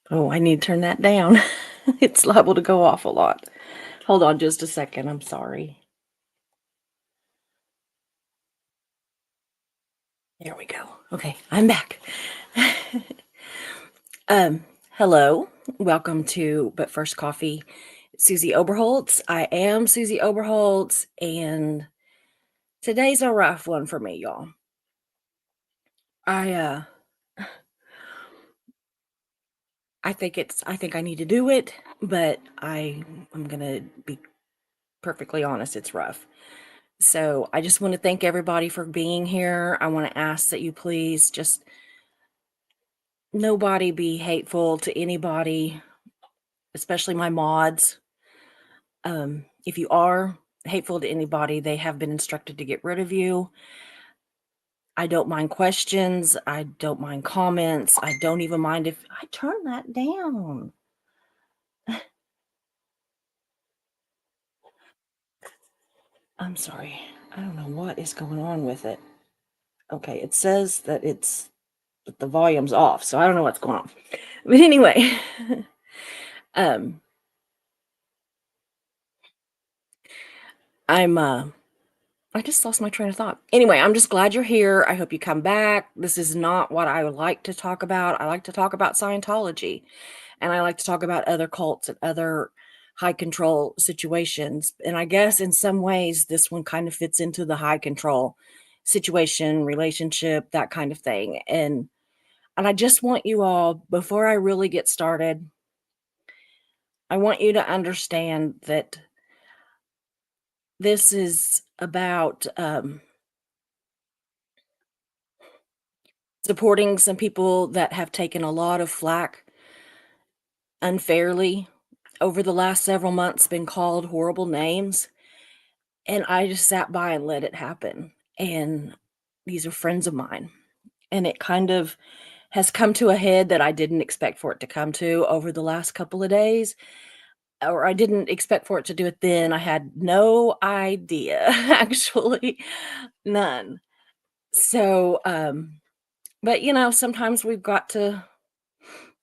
Oh, I need to turn that down. It's liable to go off a lot. Hold on just a second. I'm sorry. There we go. Okay, I'm back. Hello. Welcome to But First Coffee, Susie Oberholtz. I am Susie Oberholtz, and today's a rough one for me, y'all. I uh I think I need to do it, but I'm gonna be perfectly honest, it's rough. So I just want to thank everybody for being here. I want to ask that you please just nobody be hateful to anybody, especially my mods. If you are hateful to anybody, they have been instructed to get rid of you. I don't mind questions. I don't mind comments. I don't even mind if I turn that down. I'm sorry. I don't know what is going on with it. Okay, it says that the volume's off, so I don't know what's going on. But anyway, um I'm I just lost my train of thought. Anyway, I'm just glad you're here. I hope you come back. This is not what I would like to talk about. I like to talk about Scientology, and I like to talk about other cults and other high control situations. And I guess in some ways this one kind of fits into the high control situation, relationship, that kind of thing. And I just want you all, before I really get started, I want you to understand that this is about supporting some people that have taken a lot of flack unfairly over the last several months, been called horrible names, and I just sat by and let it happen. And these are friends of mine, and it kind of has come to a head that I didn't expect for it to come to over the last couple of days, or I didn't expect for it to do it then. I had no idea, actually, none. So, but sometimes we've got to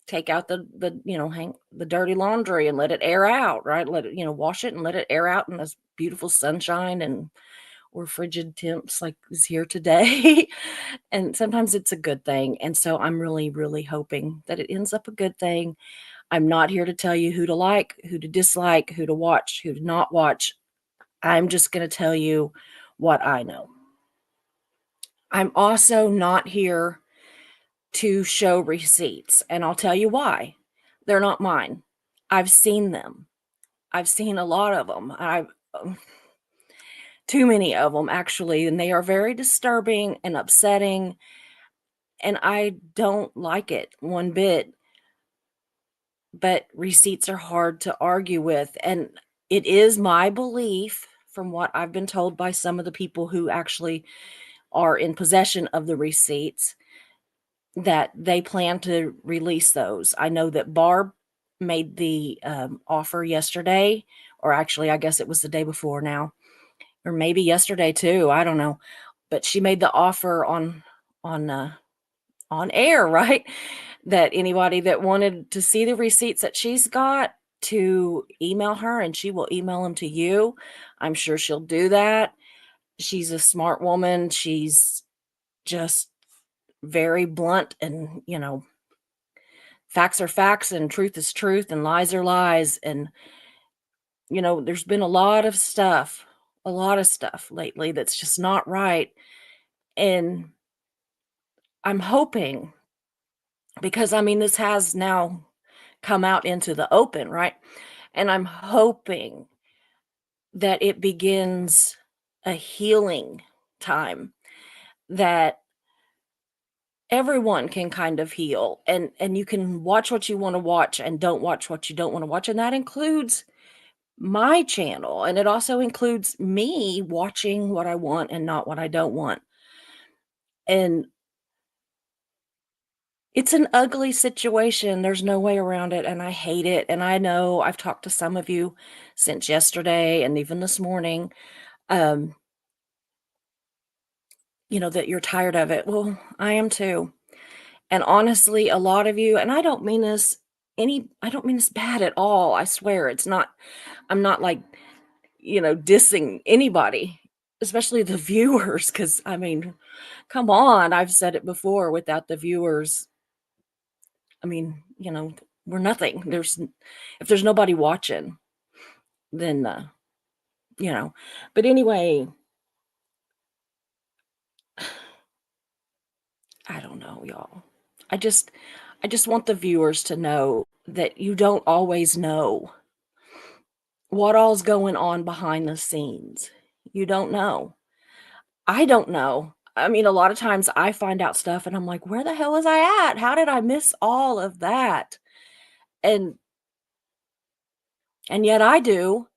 take out hang the dirty laundry and let it air out, right? Let it, wash it and let it air out in this beautiful sunshine and or frigid temps like is here today. And sometimes it's a good thing. And so I'm really, really hoping that it ends up a good thing. I'm not here to tell you who to like, who to dislike, who to watch, who to not watch. I'm just going to tell you what I know. I'm also not here to show receipts, and I'll tell you why. They're not mine. I've seen them. I've seen a lot of them. I've too many of them actually, and they are very disturbing and upsetting, and I don't like it one bit, but receipts are hard to argue with, and it is my belief from what I've been told by some of the people who actually are in possession of the receipts that they plan to release those. I know that Barb made the, offer yesterday, or actually, I guess it was the day before now, or maybe yesterday too, I don't know, but she made the offer on, uh, on air, right? That anybody that wanted to see the receipts that she's got to email her, and she will email them to you. I'm sure she'll do that. She's a smart woman. She's just very blunt and, facts are facts and truth is truth and lies are lies. And, there's been a lot of stuff lately that's just not right. And I'm hoping, because I mean, this has now come out into the open, right? And I'm hoping that it begins a healing time that everyone can kind of heal, and you can watch what you want to watch and don't watch what you don't want to watch, and that includes my channel, and it also includes me watching what I want and not what I don't want. And it's an ugly situation, there's no way around it, and I hate it, and I know I've talked to some of you since yesterday and even this morning, um, that you're tired of it. Well, I am too. And honestly, a lot of you, and I don't mean this I don't mean this bad at all, I swear, it's not I'm not, like, dissing anybody, especially the viewers, because I mean, come on, I've said it before, without the viewers, I mean, we're nothing. If there's nobody watching, then, you know but anyway, I don't know, y'all. I just I just want the viewers to know that you don't always know what all's going on behind the scenes. You don't know. I don't know. I mean, a lot of times I find out stuff and I'm like, "Where the hell was I at? How did I miss all of that?" And and yet I do.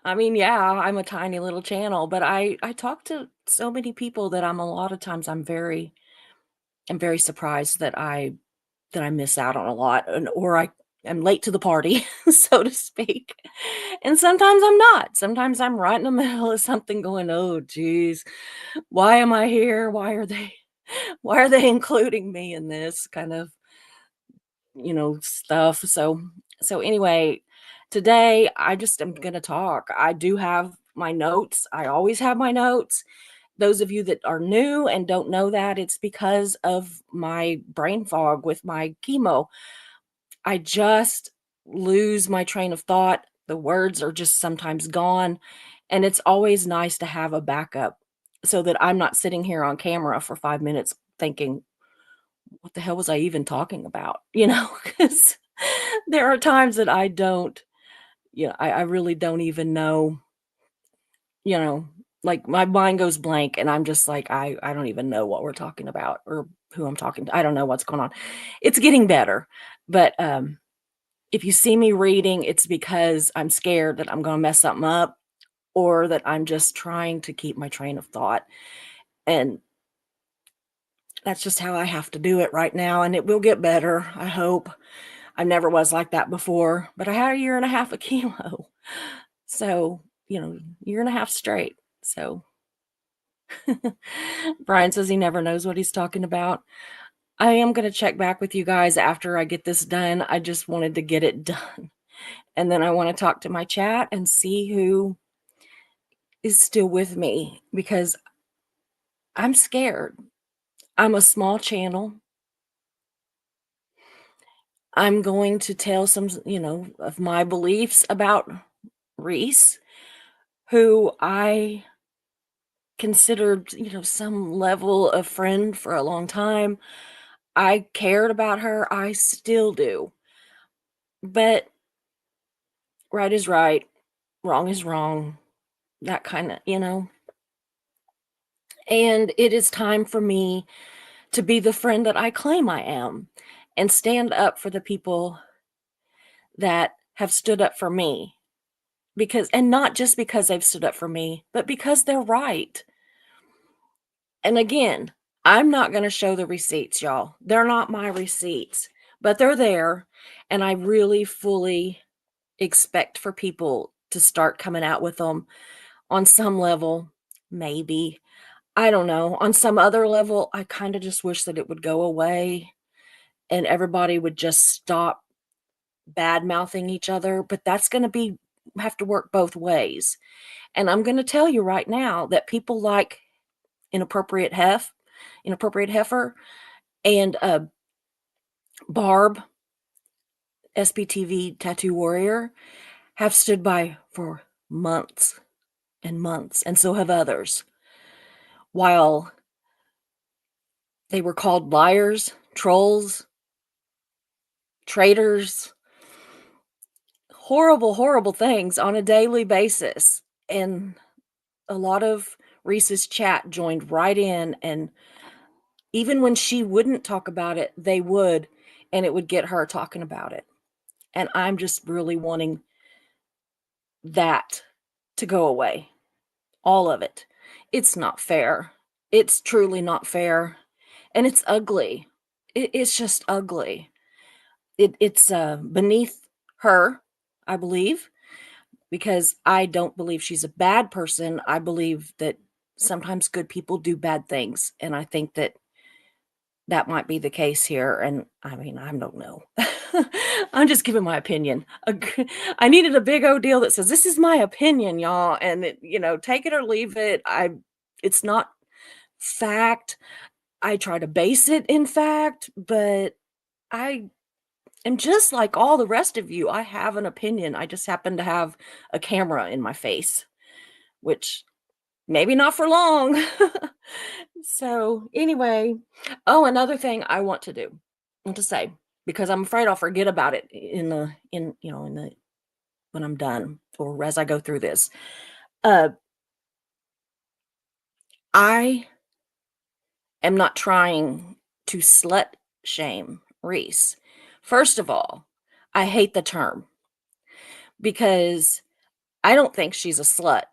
I mean, yeah, I'm a tiny little channel, but I talk to so many people that a lot of times I'm very surprised that I miss out on a lot, or I am late to the party, so to speak. And sometimes I'm not. Sometimes I'm right in the middle of something going, "Oh, geez, why am I here? Why are they including me in this kind of, stuff?" So anyway, today I just am gonna talk. I do have my notes. I always have my notes. Those of you that are new and don't know that, it's because of my brain fog with my chemo. I just lose my train of thought. The words are just sometimes gone, and it's always nice to have a backup so that I'm not sitting here on camera for 5 minutes thinking, "What the hell was I even talking about?" Because there are times that I don't, I really don't even know, you know, like, my mind goes blank, and I'm just like, I don't even know what we're talking about or who I'm talking to. I don't know what's going on. It's getting better, but, if you see me reading, it's because I'm scared that I'm gonna mess something up or that I'm just trying to keep my train of thought, and that's just how I have to do it right now, and it will get better, I hope. I never was like that before, but I had a year and a half of chemo. So, year and a half straight. So, Brian says he never knows what he's talking about. I am gonna check back with you guys after I get this done. I just wanted to get it done, and then I wanna talk to my chat and see who is still with me because I'm scared. I'm a small channel. I'm going to tell some, of my beliefs about Reese, who I considered, some level of friend for a long time. I cared about her. I still do. But right is right, wrong is wrong, that kind of, And it is time for me to be the friend that I claim I am and stand up for the people that have stood up for me and not just because they've stood up for me, but because they're right. And again, I'm not going to show the receipts, y'all. They're not my receipts, but they're there. And I really fully expect for people to start coming out with them on some level, maybe. I don't know. On some other level, I kind of just wish that it would go away and everybody would just stop bad mouthing each other. But that's going to have to work both ways. And I'm going to tell you right now that people like inappropriate hef, inappropriate heifer, and Barb, SBTV Tattoo Warrior, have stood by for months and months, and so have others. While they were called liars, trolls, traitors, horrible, horrible things on a daily basis. And a lot of Reese's chat joined right in, and even when she wouldn't talk about it, they would, and it would get her talking about it. And I'm just really wanting that to go away. All of it. It's not fair. It's truly not fair. And it's ugly. It's just ugly. It's beneath her, I believe, because I don't believe she's a bad person. I believe that sometimes good people do bad things. And I think that that might be the case here, and I mean, I don't know. I'm just giving my opinion. I needed a big old deal that says, "This is my opinion, y'all," and take it or leave it. It's not fact. I try to base it in fact, but I am just like all the rest of you. I have an opinion. I just happen to have a camera in my face, which maybe not for long. So, anyway, oh, another thing I want to say, because I'm afraid I'll forget about it in the when I'm done or as I go through this. Uh, I am not trying to slut shame Reese. First of all, I hate the term because I don't think she's a slut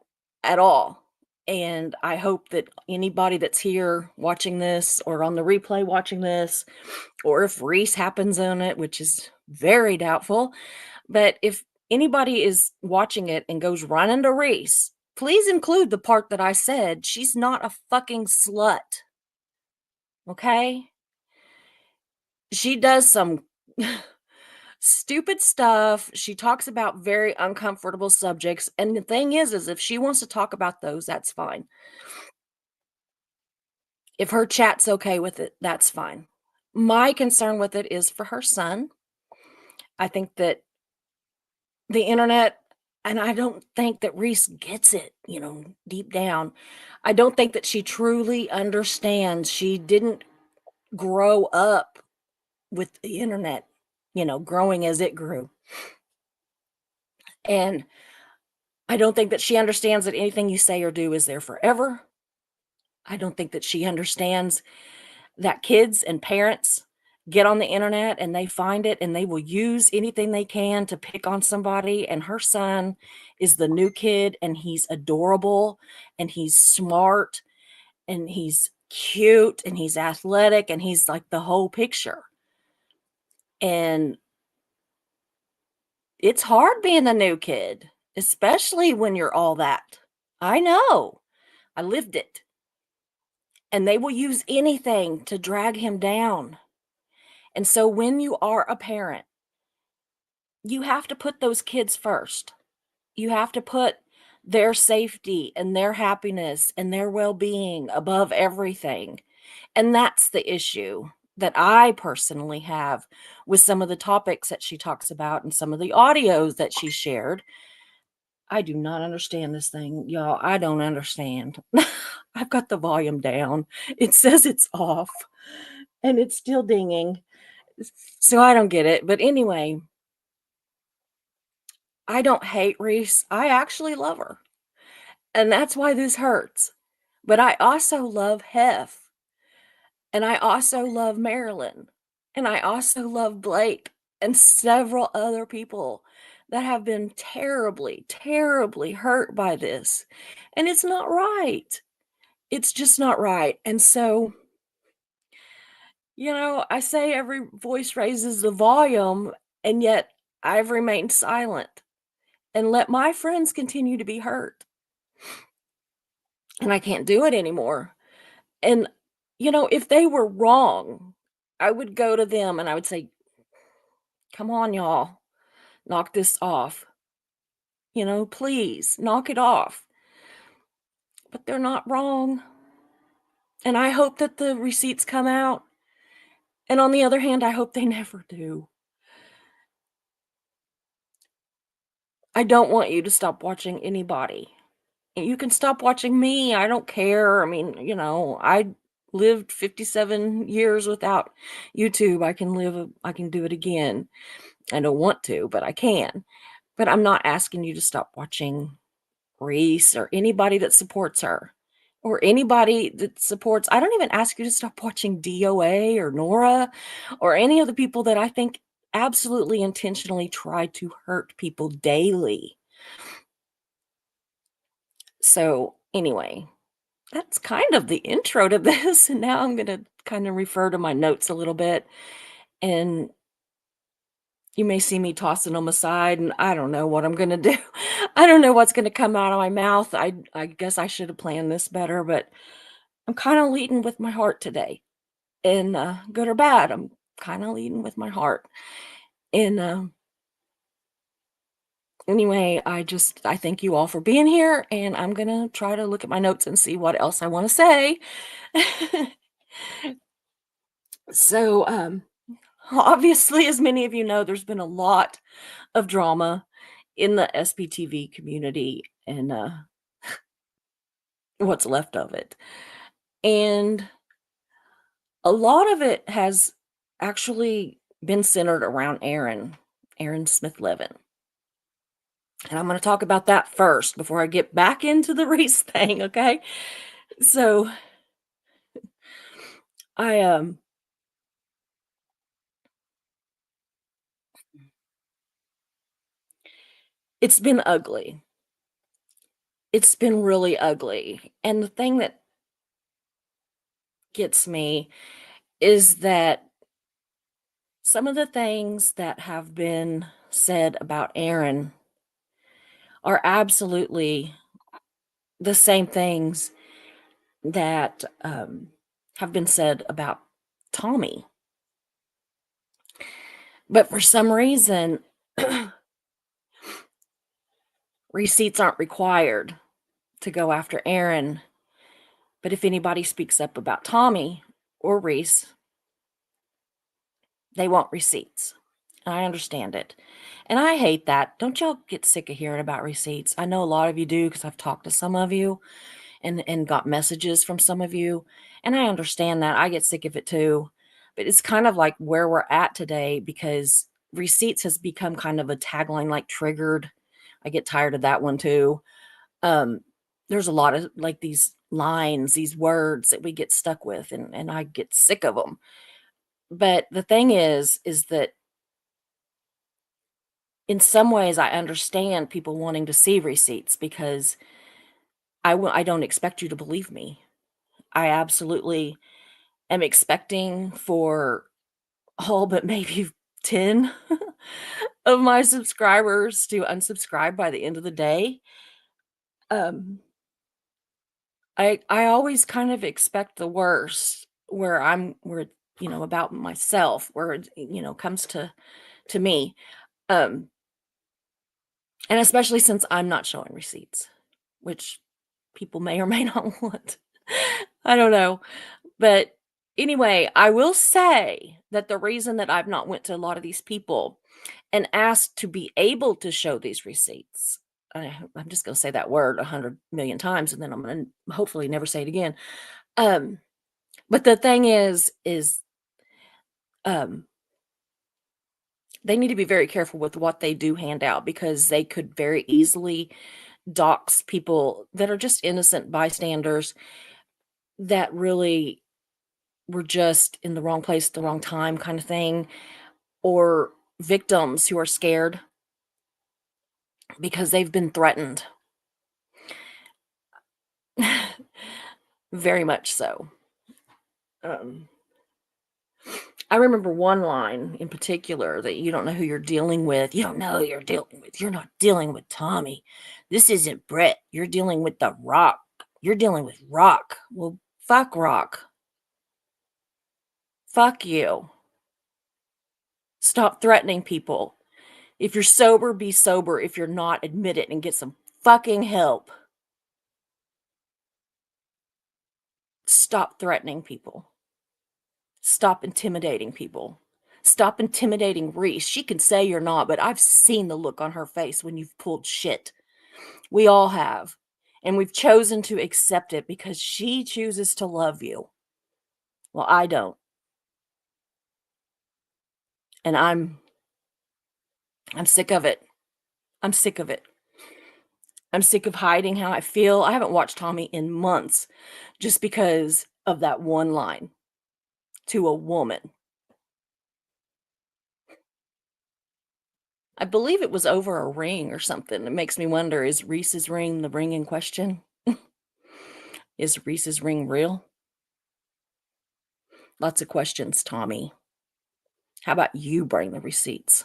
at all. And I hope that anybody that's here watching this or on the replay watching this, or if Reese happens on it, which is very doubtful, but if anybody is watching it and goes running to Reese, please include the part that I said she's not a fucking slut. Okay? She does some stupid stuff. She talks about very uncomfortable subjects. And the thing is if she wants to talk about those, that's fine. If her chat's okay with it, that's fine. My concern with it is for her son. I think that the internet, and I don't think that Reese gets it, deep down. I don't think that she truly understands. She didn't grow up with the internet, growing as it grew. And I don't think that she understands that anything you say or do is there forever. I don't think that she understands that kids and parents get on the internet and they find it and they will use anything they can to pick on somebody. And her son is the new kid and he's adorable and he's smart and he's cute and he's athletic and he's like the whole picture. And it's hard being the new kid, especially when you're all that. I know. I lived it. And they will use anything to drag him down. And so when you are a parent, you have to put those kids first. You have to put their safety and their happiness and their well-being above everything. And that's the issue that I personally have with some of the topics that she talks about and some of the audios that she shared. I do not understand this thing, y'all. I don't understand. I've got the volume down. It says it's off and it's still dinging. So I don't get it. But anyway, I don't hate Reese. I actually love her. And that's why this hurts. But I also love Hef. And I also love Marilyn. And I also love Blake and several other people that have been terribly, terribly hurt by this. And it's not right. It's just not right. And so, I say every voice raises the volume, and yet I've remained silent and let my friends continue to be hurt. And I can't do it anymore. And, if they were wrong, I would go to them and I would say, come on, y'all, knock this off. Please knock it off. But they're not wrong. And I hope that the receipts come out. And on the other hand, I hope they never do. I don't want you to stop watching anybody. You can stop watching me. I don't care. I mean, I lived 57 years without YouTube. I can do it again. I don't want to, but I can. But I'm not asking you to stop watching Reese or anybody that supports her or anybody that supports. I don't even ask you to stop watching DOA or Nora or any of the people that I think absolutely intentionally try to hurt people daily. So, anyway, that's kind of the intro to this. And now I'm going to kind of refer to my notes a little bit. And you may see me tossing them aside, and I don't know what I'm going to do. I don't know what's going to come out of my mouth. I guess I should have planned this better, but I'm kind of leading with my heart today. and, good or bad, I'm kinda leading with my heart, and, anyway, I thank you all for being here, and I'm gonna try to look at my notes and see what else I wanna say. So, obviously, as many of you know, there's been a lot of drama in the SPTV community and, what's left of it, and a lot of it has actually been centered around Aaron Smith-Levin, and I'm gonna talk about that first before I get back into the Reese thing, okay? So, I, it's been ugly. It's been really ugly, and the thing that gets me is that some of the things that have been said about Aaron are absolutely the same things that, have been said about Tommy. But for some reason, receipts aren't required to go after Aaron, but if anybody speaks up about Tommy or Reese, they want receipts. And I understand it. And I hate that. Don't y'all get sick of hearing about receipts? I know a lot of you do because I've talked to some of you and got messages from some of you, and I understand that. I get sick of it too. But it's kind of like where we're at today because receipts has become kind of a tagline like triggered. I get tired of that one too. Um, there's a lot of like these lines, these words that we get stuck with, and I get sick of them. But the thing is that in some ways I understand people wanting to see receipts because I don't expect you to believe me. I absolutely am expecting for all but maybe 10 of my subscribers to unsubscribe by the end of the day. Um, I always kind of expect the worst where, about myself, where it, comes to me. Um, and especially since I'm not showing receipts, which people may or may not want. I don't know. But anyway, I will say that the reason that I've not went to a lot of these people and asked to be able to show these receipts, I'm just going to say that word 100 million times, and then I'm going to hopefully never say it again. Um, but the thing is, um, they need to be very careful with what they do hand out because they could very easily dox people that are just innocent bystanders that really were just in the wrong place at the wrong time kind of thing, or victims who are scared because they've been threatened. Very much so. Um, I remember one line in particular that you don't know who you're dealing with. You don't know who you're dealing with. You're not dealing with Tommy. This isn't Brett. You're dealing with the Rock. You're dealing with Rock. Well, fuck Rock. Fuck you. Stop threatening people. If you're sober, be sober. If you're not, admit it and get some fucking help. Stop threatening people. Stop intimidating people. Stop intimidating Reese. She can say you're not, but I've seen the look on her face when you've pulled shit. We all have. And we've chosen to accept it because she chooses to love you. Well, I don't. And I'm sick of it. I'm sick of it. I'm sick of hiding how I feel. I haven't watched Tommy in months just because of that one line to a woman. I believe it was over a ring or something. It makes me wonder, is Reese's ring the ring in question? Is Reese's ring real? Lots of questions, Tommy. How about you bring the receipts?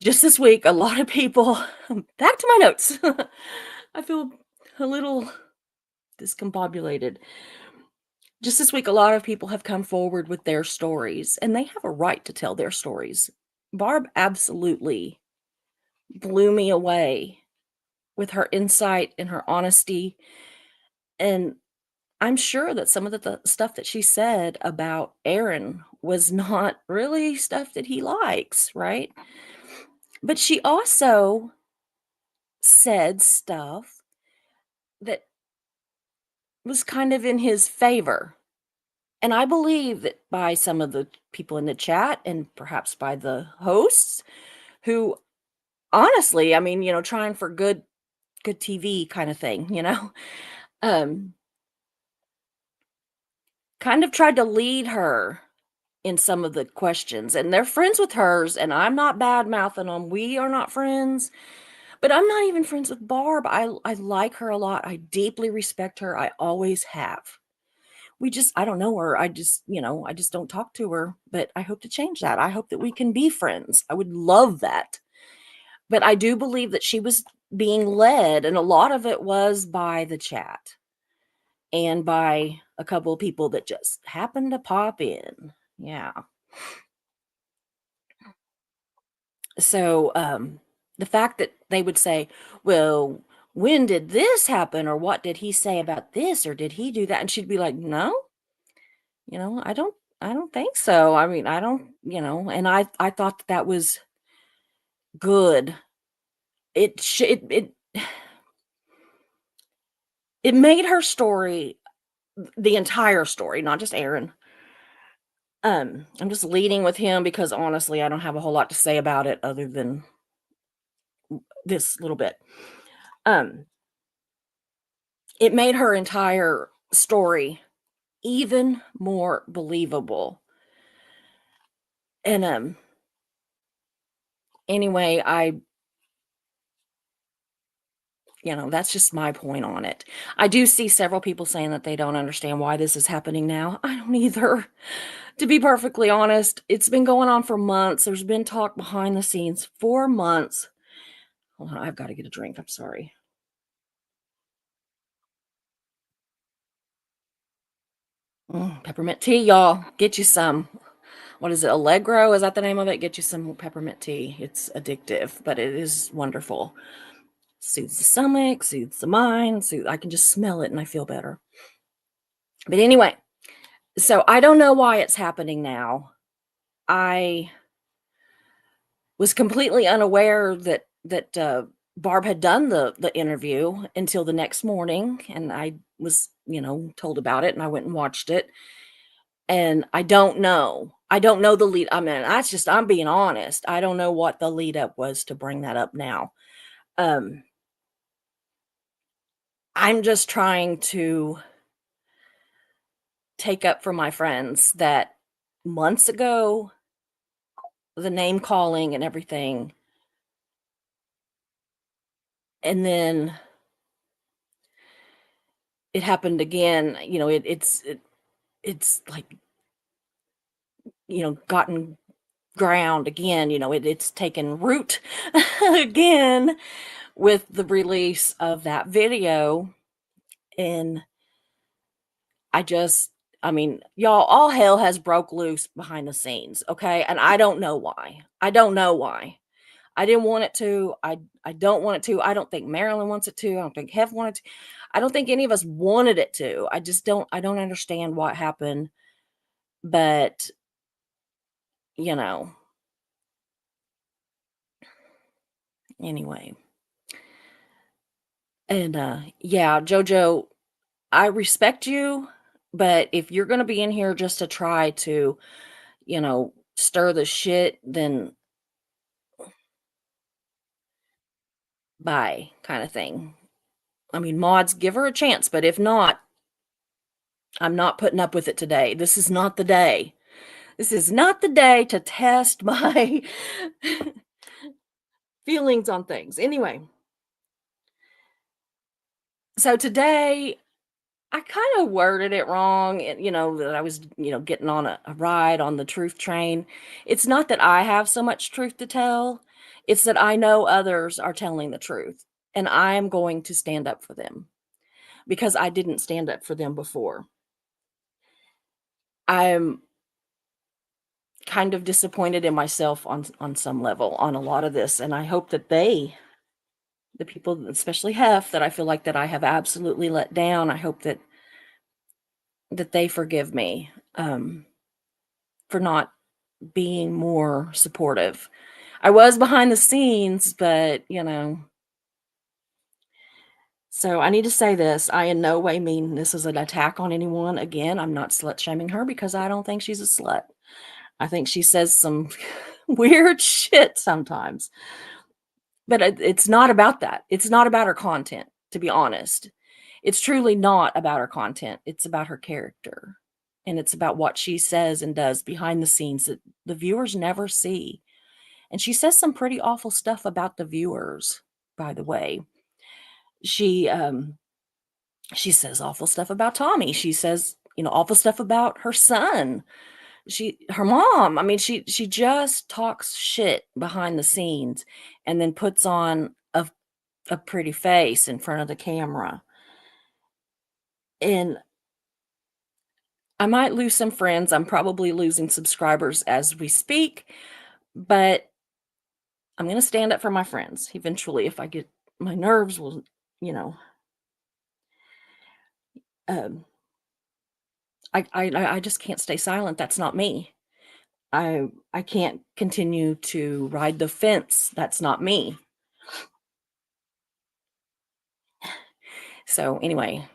Just this week, a lot of people back to my notes. I feel a little discombobulated. Just this week, a lot of people have come forward with their stories, and they have a right to tell their stories. Barb absolutely blew me away with her insight and her honesty. And I'm sure that some of the stuff that she said about Aaron was not really stuff that he likes, right? But she also said stuff that was kind of in his favor. And I believe that by some of the people in the chat and perhaps by the hosts who honestly, I mean, trying for good TV kind of thing, um, kind of tried to lead her in some of the questions. And they're friends with hers, and I'm not bad mouthing them. We are not friends, but I'm not even friends with Barb. I like her a lot. I deeply respect her. I always have. I don't know her. I just don't talk to her, but I hope to change that. I hope that we can be friends. I would love that. But I do believe that she was being led, and a lot of it was by the chat and by a couple of people that just happened to pop in. Yeah. So, the fact that they would say, "Well, when did this happen?" or "What did he say about this?" or "Did he do that?" and she'd be like, "No, I don't think so. I mean, I don't," and I thought that that was good. It made her story, the entire story, not just Aaron. I'm just leading with him because honestly, I don't have a whole lot to say about it other than this little bit. Um, it made her entire story even more believable. And anyway, that's just my point on it. I do see several people saying that they don't understand why this is happening now. I don't either. To be perfectly honest, it's been going on for months. There's been talk behind the scenes for months. Hold on, I've got to get a drink. I'm sorry. Peppermint tea, y'all. Get you some. What is it? Allegro? Is that the name of it? Get you some peppermint tea. It's addictive, but it is wonderful. Soothes the stomach, soothes the mind. I can just smell it and I feel better. But anyway, so I don't know why it's happening now. I was completely unaware that Barb had done the interview until the next morning, and I was told about it, and I went and watched it, and I don't know. I don't know the lead. I mean, I'm being honest. I don't know what the lead up was to bring that up now. Um, I'm just trying to take up for my friends that months ago, the name calling and everything, and then it happened again. It's like, gotten ground again. It's taken root again with the release of that video. And I just, I mean, y'all, all hell has broke loose behind the scenes. Okay. And I don't know why. I don't know why. I didn't want it to. I don't want it to. I don't think Marilyn wants it to. I don't think Hev wanted to. I don't think any of us wanted it to. I don't understand what happened. But, you know, anyway. And yeah, Jojo, I respect you, but if you're gonna be in here just to try to, stir the shit, then bye, kind of thing. I mean, mods, give her a chance, but if not, I'm not putting up with it today. This is not the day. This is not the day to test my feelings on things. Anyway, so today I kind of worded it wrong, and that I was, getting on a ride on the truth train. It's not that I have so much truth to tell. It's that I know others are telling the truth, and I'm going to stand up for them because I didn't stand up for them before. I'm kind of disappointed in myself on some level on a lot of this, and I hope that the people, especially Hef, that I feel like that I have absolutely let down, I hope that they forgive me, for not being more supportive. I was behind the scenes, but, so I need to say this, I in no way mean this is an attack on anyone. Again, I'm not slut shaming her because I don't think she's a slut. I think she says some weird shit sometimes. But it's not about that. It's not about her content, to be honest. It's truly not about her content. It's about her character. And it's about what she says and does behind the scenes that the viewers never see. And she says some pretty awful stuff about the viewers, by the way. She she says awful stuff about Tommy. She says, awful stuff about her son. Her mom. I mean, she just talks shit behind the scenes and then puts on a pretty face in front of the camera. And I might lose some friends. I'm probably losing subscribers as we speak, but I'm going to stand up for my friends eventually if I get my nerves will, you know, um, I just can't stay silent. That's not me. I can't continue to ride the fence. That's not me. So anyway,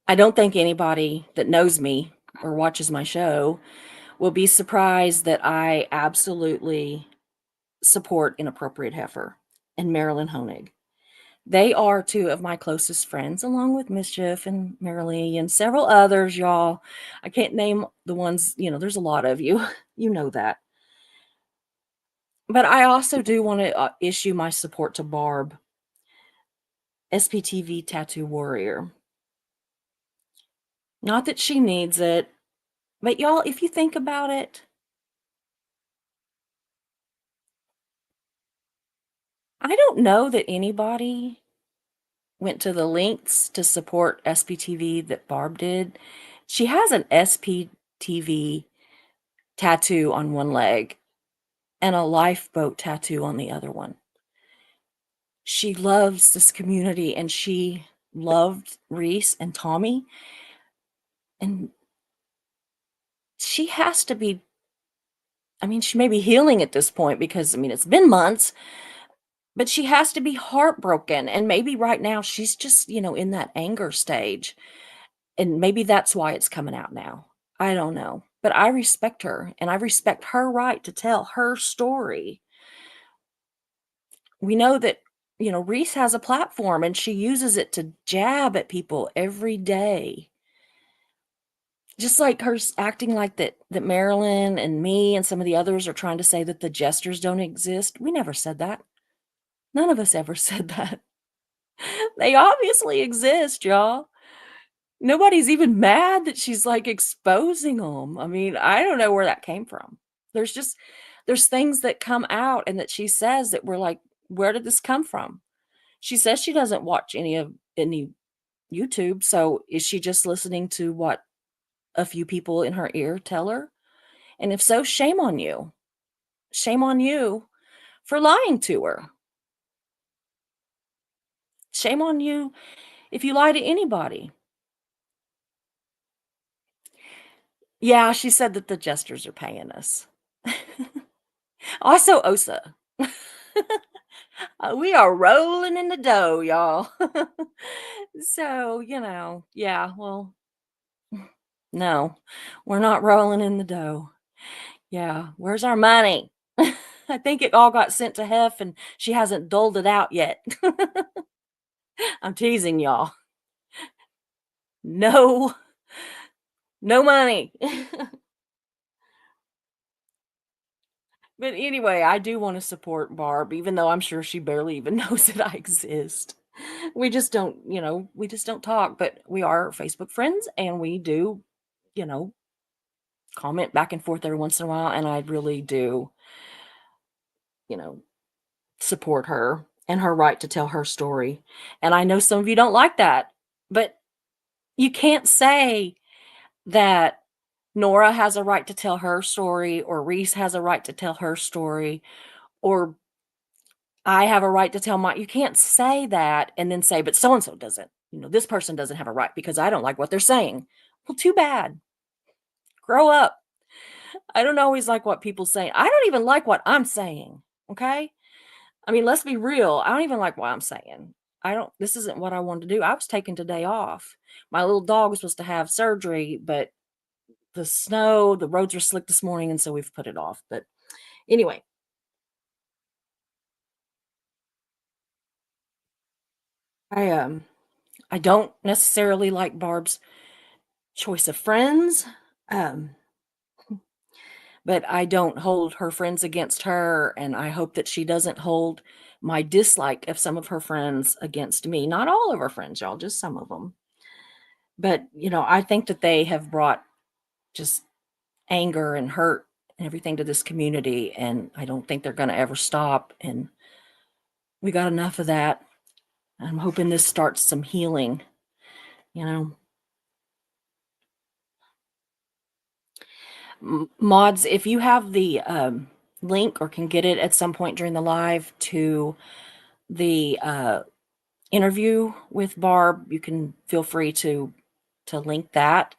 I don't think anybody that knows me or watches my show will be surprised that I absolutely support Inappropriate Heifer and Marilyn Honig. They are two of my closest friends, along with Mischief and Marilee and several others, y'all. I can't name the ones, there's a lot of you. You know that. But I also do want to issue my support to Barb, SPTV Tattoo Warrior. Not that she needs it, but y'all, if you think about it, I don't know that anybody went to the lengths to support SPTV that Barb did. She has an SPTV tattoo on one leg and a lifeboat tattoo on the other one. She loves this community and she loved Reese and Tommy. And she has to be, I mean, she may be healing at this point because, I mean, it's been months, but she has to be heartbroken. And maybe right now she's just, in that anger stage. And maybe that's why it's coming out now. I don't know. But I respect her and I respect her right to tell her story. We know that, Reese has a platform and she uses it to jab at people every day. Just like her acting like that Marilyn and me and some of the others are trying to say that the jesters don't exist. We never said that. None of us ever said that. They obviously exist, y'all. Nobody's even mad that she's, like, exposing them. I mean, I don't know where that came from. There's just there's things that come out and that she says that we're like, "Where did this come from?" She says she doesn't watch any YouTube, so is she just listening to what a few people in her ear tell her? And if so, shame on you. Shame on you for lying to her. Shame on you if you lie to anybody. Yeah, she said that the jesters are paying us. Also, OSA. We are rolling in the dough, y'all. So, yeah, well, no, we're not rolling in the dough. Yeah, where's our money? I think it all got sent to Hef and she hasn't doled it out yet. I'm teasing y'all. No, no money. But anyway, I do want to support Barb, even though I'm sure she barely even knows that I exist. We just don't talk, but we are Facebook friends and we do, you know, comment back and forth every once in a while. And I really do, you know, support her and her right to tell her story. And I know some of you don't like that, but you can't say that Nora has a right to tell her story, or Reese has a right to tell her story, or I have a right to tell my. You can't say that and then say, but so and so doesn't. This person doesn't have a right because I don't like what they're saying. Well, too bad. Grow up. I don't always like what people say. I don't even like what I'm saying. Okay. I mean, let's be real. I don't even like what I'm saying. This isn't what I wanted to do. I was taking today off. My little dog was supposed to have surgery, but the snow, the roads were slick this morning, and so we've put it off. But anyway, I um I don't necessarily like Barb's choice of friends. Um, but I don't hold her friends against her, and I hope that she doesn't hold my dislike of some of her friends against me. Not all of her friends, y'all, just some of them. But, I think that they have brought just anger and hurt and everything to this community, and I don't think they're going to ever stop. And we got enough of that. I'm hoping this starts some healing, you know. Mods, if you have the link or can get it at some point during the live to the interview with Barb, you can feel free to link that.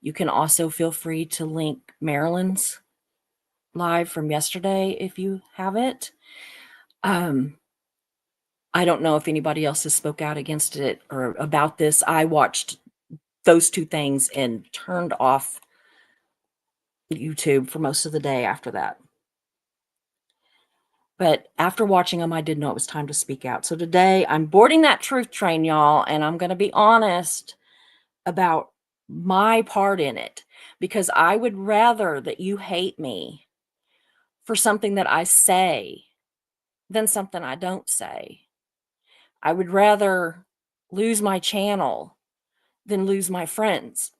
You can also feel free to link Marilyn's live from yesterday if you have it. I don't know if anybody else has spoke out against it or about this. I watched those two things and turned off YouTube for most of the day after that. But after watching them, I did know it was time to speak out. So today I'm boarding that truth train, y'all, and I'm going to be honest about my part in it, because I would rather that you hate me for something that I say than something I don't say. I would rather lose my channel than lose my friends.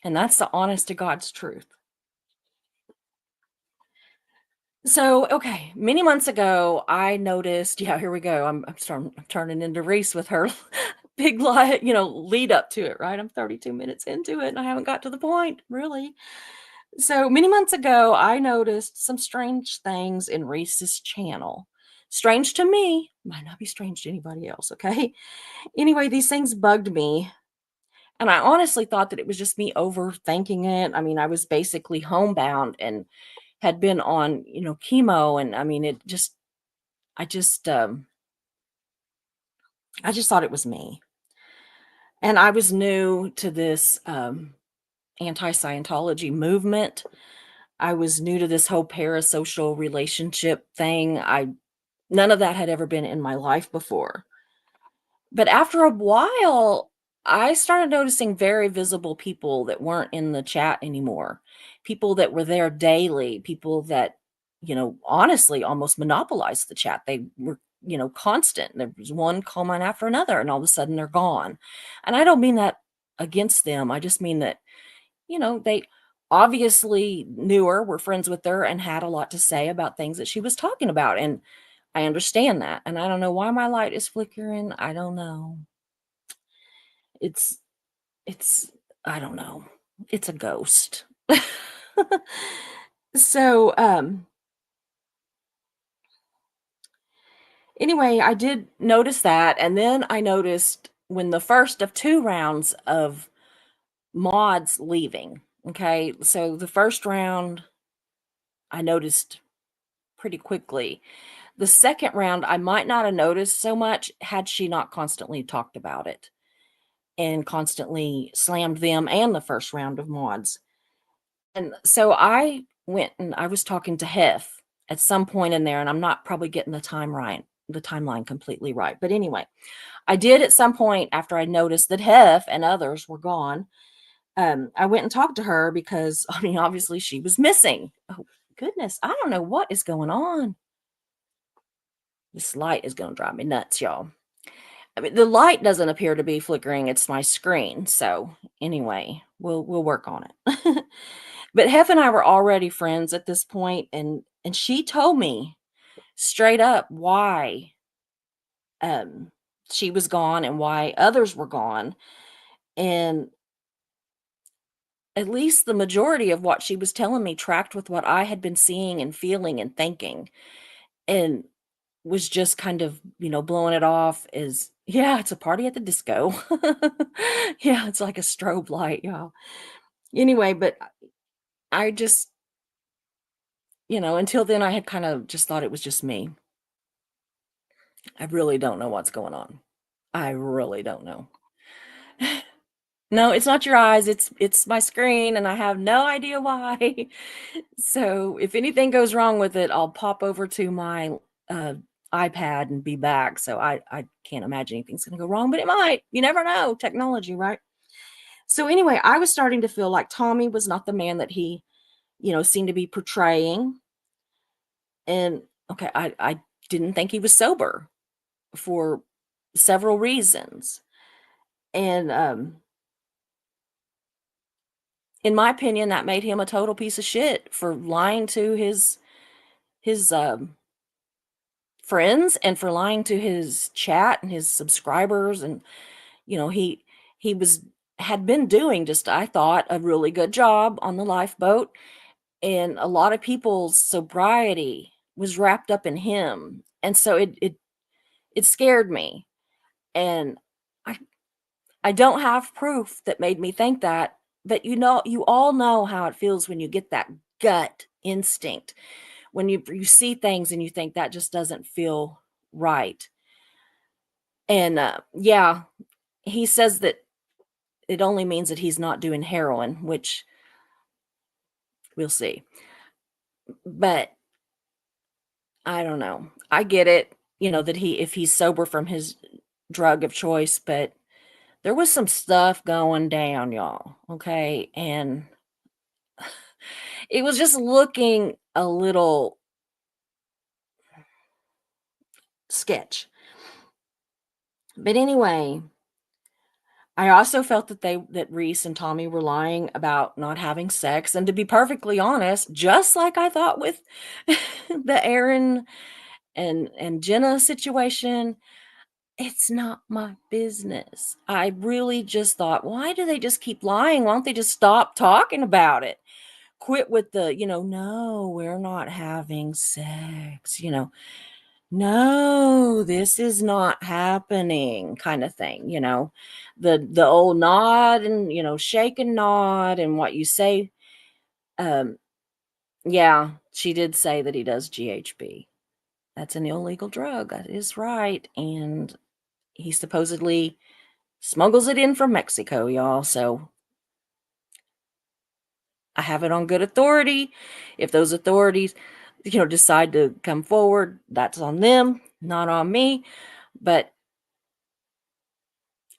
And that's the honest to God's truth. So, okay, many months ago, I noticed, yeah, here we go. I'm turning into Reese with her big lead up to it, right? I'm 32 minutes into it and I haven't got to the point, really. So many months ago, I noticed some strange things in Reese's channel. Strange to me, might not be strange to anybody else, okay? Anyway, these things bugged me. And I honestly thought that it was just me overthinking it. I mean, I was basically homebound and had been on, chemo. And I mean, I just, um, I just thought it was me. And I was new to this anti-Scientology movement. I was new to this whole parasocial relationship thing. None of that had ever been in my life before. But after a while, I started noticing very visible people that weren't in the chat anymore. People that were there daily, people that, honestly almost monopolized the chat. They were, constant. There was one comment after another, and all of a sudden they're gone. And I don't mean that against them. I just mean that, they obviously knew her, were friends with her, and had a lot to say about things that she was talking about. And I understand that. And I don't know why my light is flickering. I don't know. It's it's I don't know. It's a ghost. So, anyway, I did notice that, and then I noticed when the first of 2 rounds of mods leaving, okay? So the first round I noticed pretty quickly. The second round, I might not have noticed so much had she not constantly talked about it and constantly slammed them and the first round of mods. And so I went and I was talking to Hef at some point in there, and I'm not probably getting the timeline completely right. But anyway, I did at some point after I noticed that Hef and others were gone. I went and talked to her because, I mean, obviously she was missing. Oh, goodness. I don't know what is going on. This light is going to drive me nuts, y'all. I mean, the light doesn't appear to be flickering. It's my screen. So anyway, we'll work on it. But Hef and I were already friends at this point, and she told me straight up why, um, she was gone and why others were gone, and at least the majority of what she was telling me tracked with what I had been seeing and feeling and thinking, and was just kind of, blowing it off as, "Yeah, it's a party at the disco." Yeah, it's like a strobe light, yeah. Anyway, but I just, until then, I had kind of just thought it was just me. I really don't know what's going on. I really don't know. No, it's not your eyes, it's my screen, and I have no idea why. So, if anything goes wrong with it, I'll pop over to my, uh, iPad and be back, so I can't imagine anything's gonna go wrong, but it might. You never know, technology, right? So, anyway, I was starting to feel like Tommy was not the man that he, seemed to be portraying, and, okay, I didn't think he was sober for several reasons, and, in my opinion, that made him a total piece of shit for lying to his friends and for lying to his chat and his subscribers, and, he was had been doing just, I thought, a really good job on the lifeboat, and a lot of people's sobriety was wrapped up in him, and so it scared me, and I I don't have proof that made me think that, but, you all know how it feels when you get that gut instinct, when you see things and you think that just doesn't feel right. And, yeah, he says that it only means that he's not doing heroin, which we'll see. But I don't know. I get it, that if he's sober from his drug of choice, but there was some stuff going down, y'all, okay? And it was just looking a little sketch. But anyway, I also felt that Reese and Tommy were lying about not having sex, and to be perfectly honest, just like I thought with the Aaron and Jenna situation, it's not my business. I really just thought, "Why do they just keep lying? Why don't they just stop talking about it? Quit with the, 'No, we're not having sex,' you know? No, this is not happening," kinda thing, The old nod and, shake and nod and what you say, um, yeah, she did say that he does GHB. That's an illegal drug, that is right, and he supposedly smuggles it in from Mexico, y'all, so I have it on good authority. If those authorities, decide to come forward, that's on them, not on me, but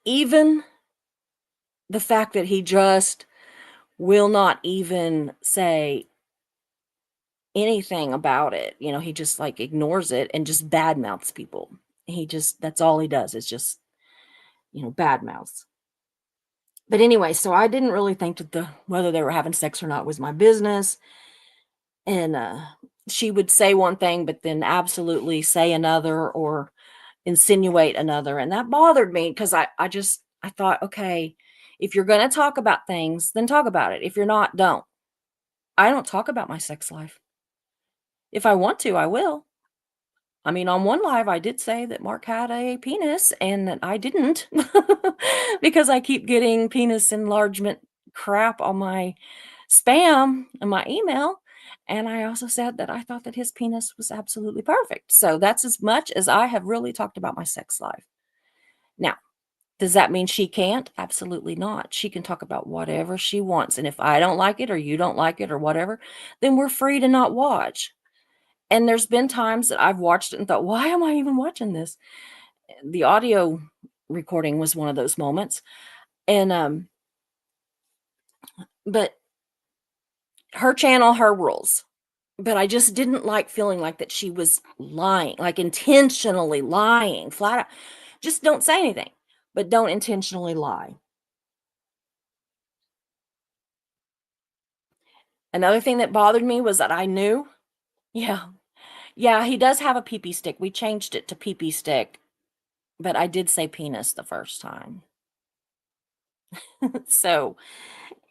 even the fact that he just will not even say anything about it, he just, like, ignores it and just badmouths people. That's all he does is just, badmouths. But anyway, so I didn't really think that whether they were having sex or not was my business, and, she would say one thing, but then absolutely say another or insinuate another, and that bothered me because I thought, "Okay, if you're gonna talk about things, then talk about it. If you're not, don't." I don't talk about my sex life. If I want to, I will. I mean, on one live, I did say that Mark had a penis and that I didn't because I keep getting penis enlargement crap on my spam and my email. And I also said that I thought that his penis was absolutely perfect. So that's as much as I have really talked about my sex life. Now, does that mean she can't? Absolutely not. She can talk about whatever she wants. And if I don't like it or you don't like it or whatever, then we're free to not watch. And there's been times that I've watched it and thought, "Why am I even watching this?" The audio recording was one of those moments, and, but her channel, her rules. But I just didn't like feeling like that she was lying, like intentionally lying, flat out. Just don't say anything, but don't intentionally lie. Another thing that bothered me was that I knew, yeah, Yeah, he does have a pee-pee stick. We changed it to pee-pee stick, but I did say penis the first time. So,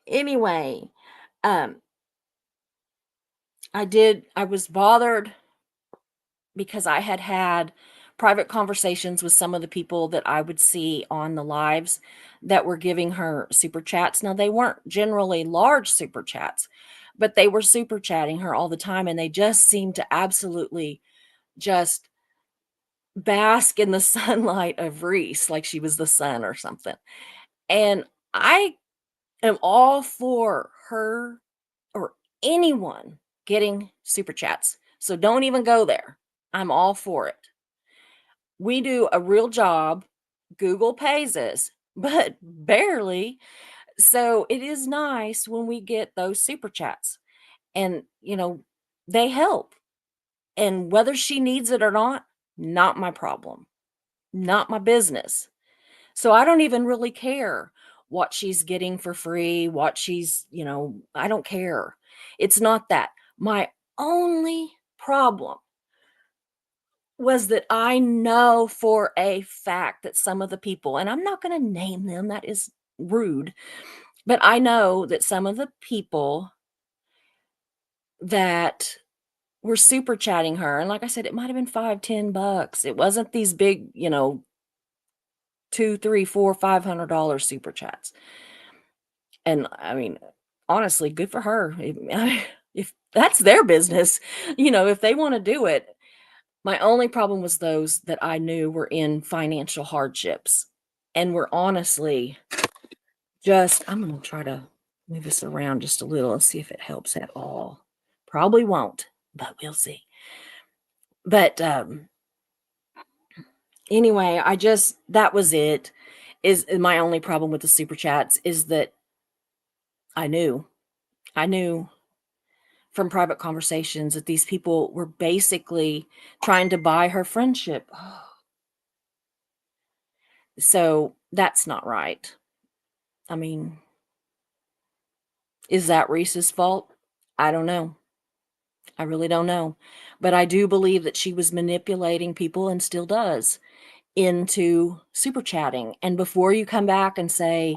anyway, um, I was bothered because I had had private conversations with some of the people that I would see on the lives that were giving her super chats. Now, they weren't generally large super chats, but they were super chatting her all the time, and they just seemed to absolutely just bask in the sunlight of Reese like she was the sun or something. And I am all for her or anyone getting super chats. So don't even go there. I'm all for it. We do a real job. Google pays us, but barely. So it is nice when we get those super chats. And, they help. And whether she needs it or not my problem, not my business. So I don't even really care what she's getting for free, what I don't care. It's not that. My only problem was that I know for a fact that some of the people, and I'm not going to name them, that is rude, but I know that some of the people that were super chatting her, and like I said, it might have been 5, $10. It wasn't these big, two, three, four, $500 super chats. And I mean, honestly, good for her. If that's their business, if they want to do it. My only problem was those that I knew were in financial hardships and were honestly I'm going to try to move this around just a little and see if it helps at all. Probably won't, but we'll see. But anyway, that was it. Is my only problem with the super chats is that I knew. I knew from private conversations that these people were basically trying to buy her friendship. So that's not right. I mean, is that Reese's fault? I don't know. I really don't know. But I do believe that she was manipulating people and still does into super chatting. And before you come back and say,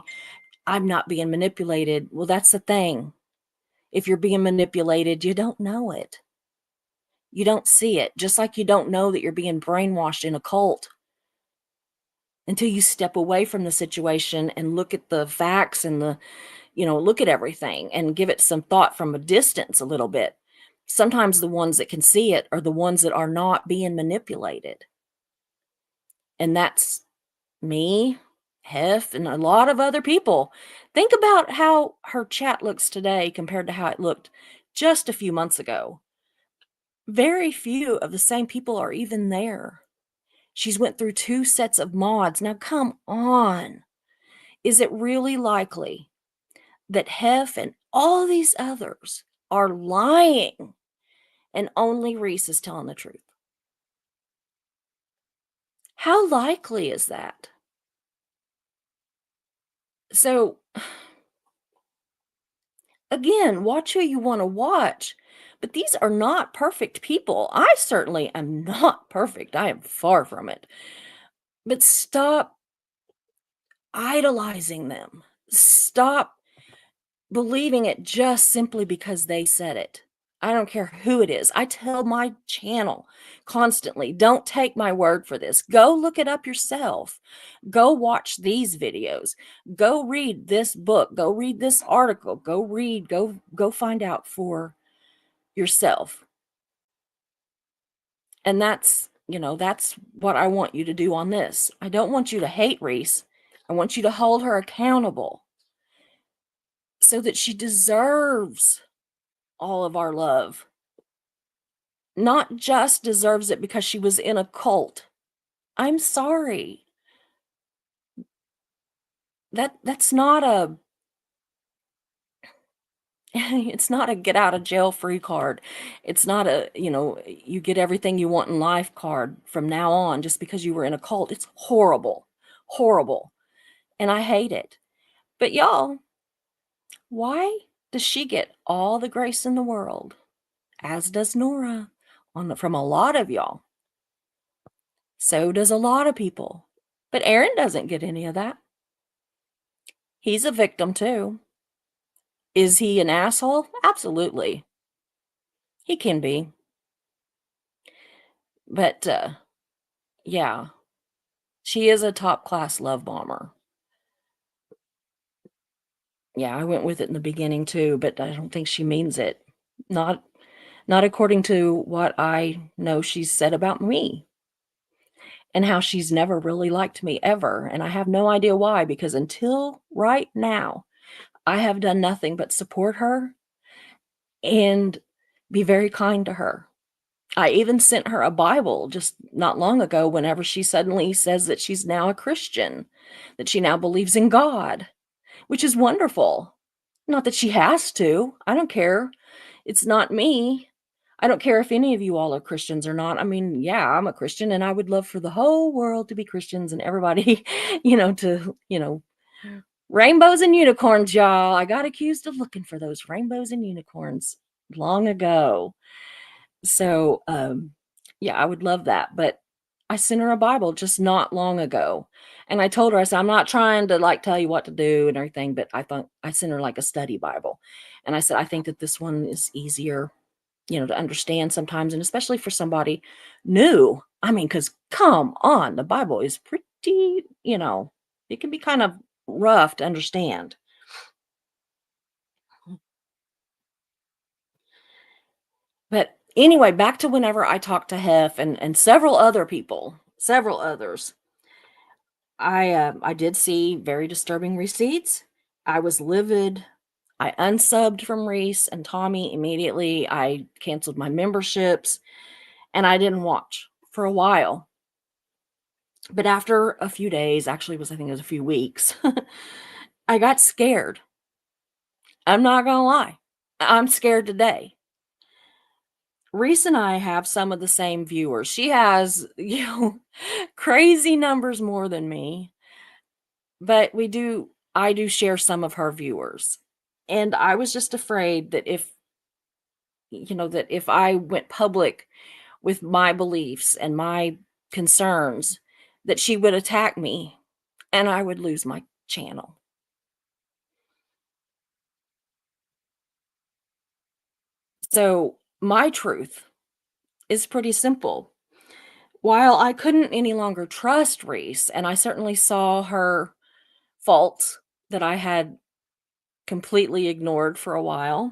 I'm not being manipulated, well, that's the thing. If you're being manipulated, you don't know it. You don't see it. Just like you don't know that you're being brainwashed in a cult until you step away from the situation and look at the facts and look at everything and give it some thought from a distance a little bit. Sometimes the ones that can see it are the ones that are not being manipulated. And that's me, Hef, and a lot of other people. Think about how her chat looks today compared to how it looked just a few months ago. Very few of the same people are even there. She's went through 2 sets of mods. Now come on. Is it really likely that Hef and all these others are lying and only Reese is telling the truth? How likely is that? So, again, watch who you want to watch, but these are not perfect people. I certainly am not perfect. I am far from it. But stop idolizing them. Stop believing it just simply because they said it. I don't care who it is. I tell my channel constantly, don't take my word for this. Go look it up yourself. Go watch these videos. Go read this book. Go read this article. Go find out for yourself. And that's what I want you to do on this. I don't want you to hate Reese. I want you to hold her accountable so that she deserves all of our love. Not just deserves it because she was in a cult. I'm sorry. That's not a it's not a get out of jail free card. It's not you get everything you want in life card from now on just because you were in a cult. It's horrible. Horrible. And I hate it. But y'all, why does she get all the grace in the world, as does Nora, from a lot of y'all. So does a lot of people. But Aaron doesn't get any of that. He's a victim too. Is he an asshole? Absolutely. He can be. But yeah, she is a top class love bomber. Yeah, I went with it in the beginning too, but I don't think she means it. Not not according to what I know she's said about me and how she's never really liked me ever, and I have no idea why because until right now, I have done nothing but support her and be very kind to her. I even sent her a Bible just not long ago whenever she suddenly says that she's now a Christian, that she now believes in God, which is wonderful. Not that she has to. I don't care. It's not me. I don't care if any of you all are Christians or not. I mean, yeah, I'm a Christian and I would love for the whole world to be Christians and everybody, rainbows and unicorns, y'all. I got accused of looking for those rainbows and unicorns long ago. So, yeah, I would love that, but I sent her a Bible just not long ago, and I told her, I said, "I'm not trying to, like, tell you what to do and everything, but I thought I sent her, like, a study Bible." And I said, "I think that this one is easier, to understand sometimes, and especially for somebody new." I mean, because come on, the Bible is pretty, it can be kind of rough to understand. But anyway, back to whenever I talked to Hef and several other people, several others. I did see very disturbing receipts. I was livid. I unsubbed from Reese and Tommy immediately. I canceled my memberships and I didn't watch for a while. But after a few days, actually I think it was a few weeks, I got scared. I'm not gonna lie. I'm scared today. Reese and I have some of the same viewers. She has, crazy numbers more than me, but I do share some of her viewers. And I was just afraid that if I went public with my beliefs and my concerns, that she would attack me and I would lose my channel. So, my truth is pretty simple. While I couldn't any longer trust Reese, and I certainly saw her faults that I had completely ignored for a while,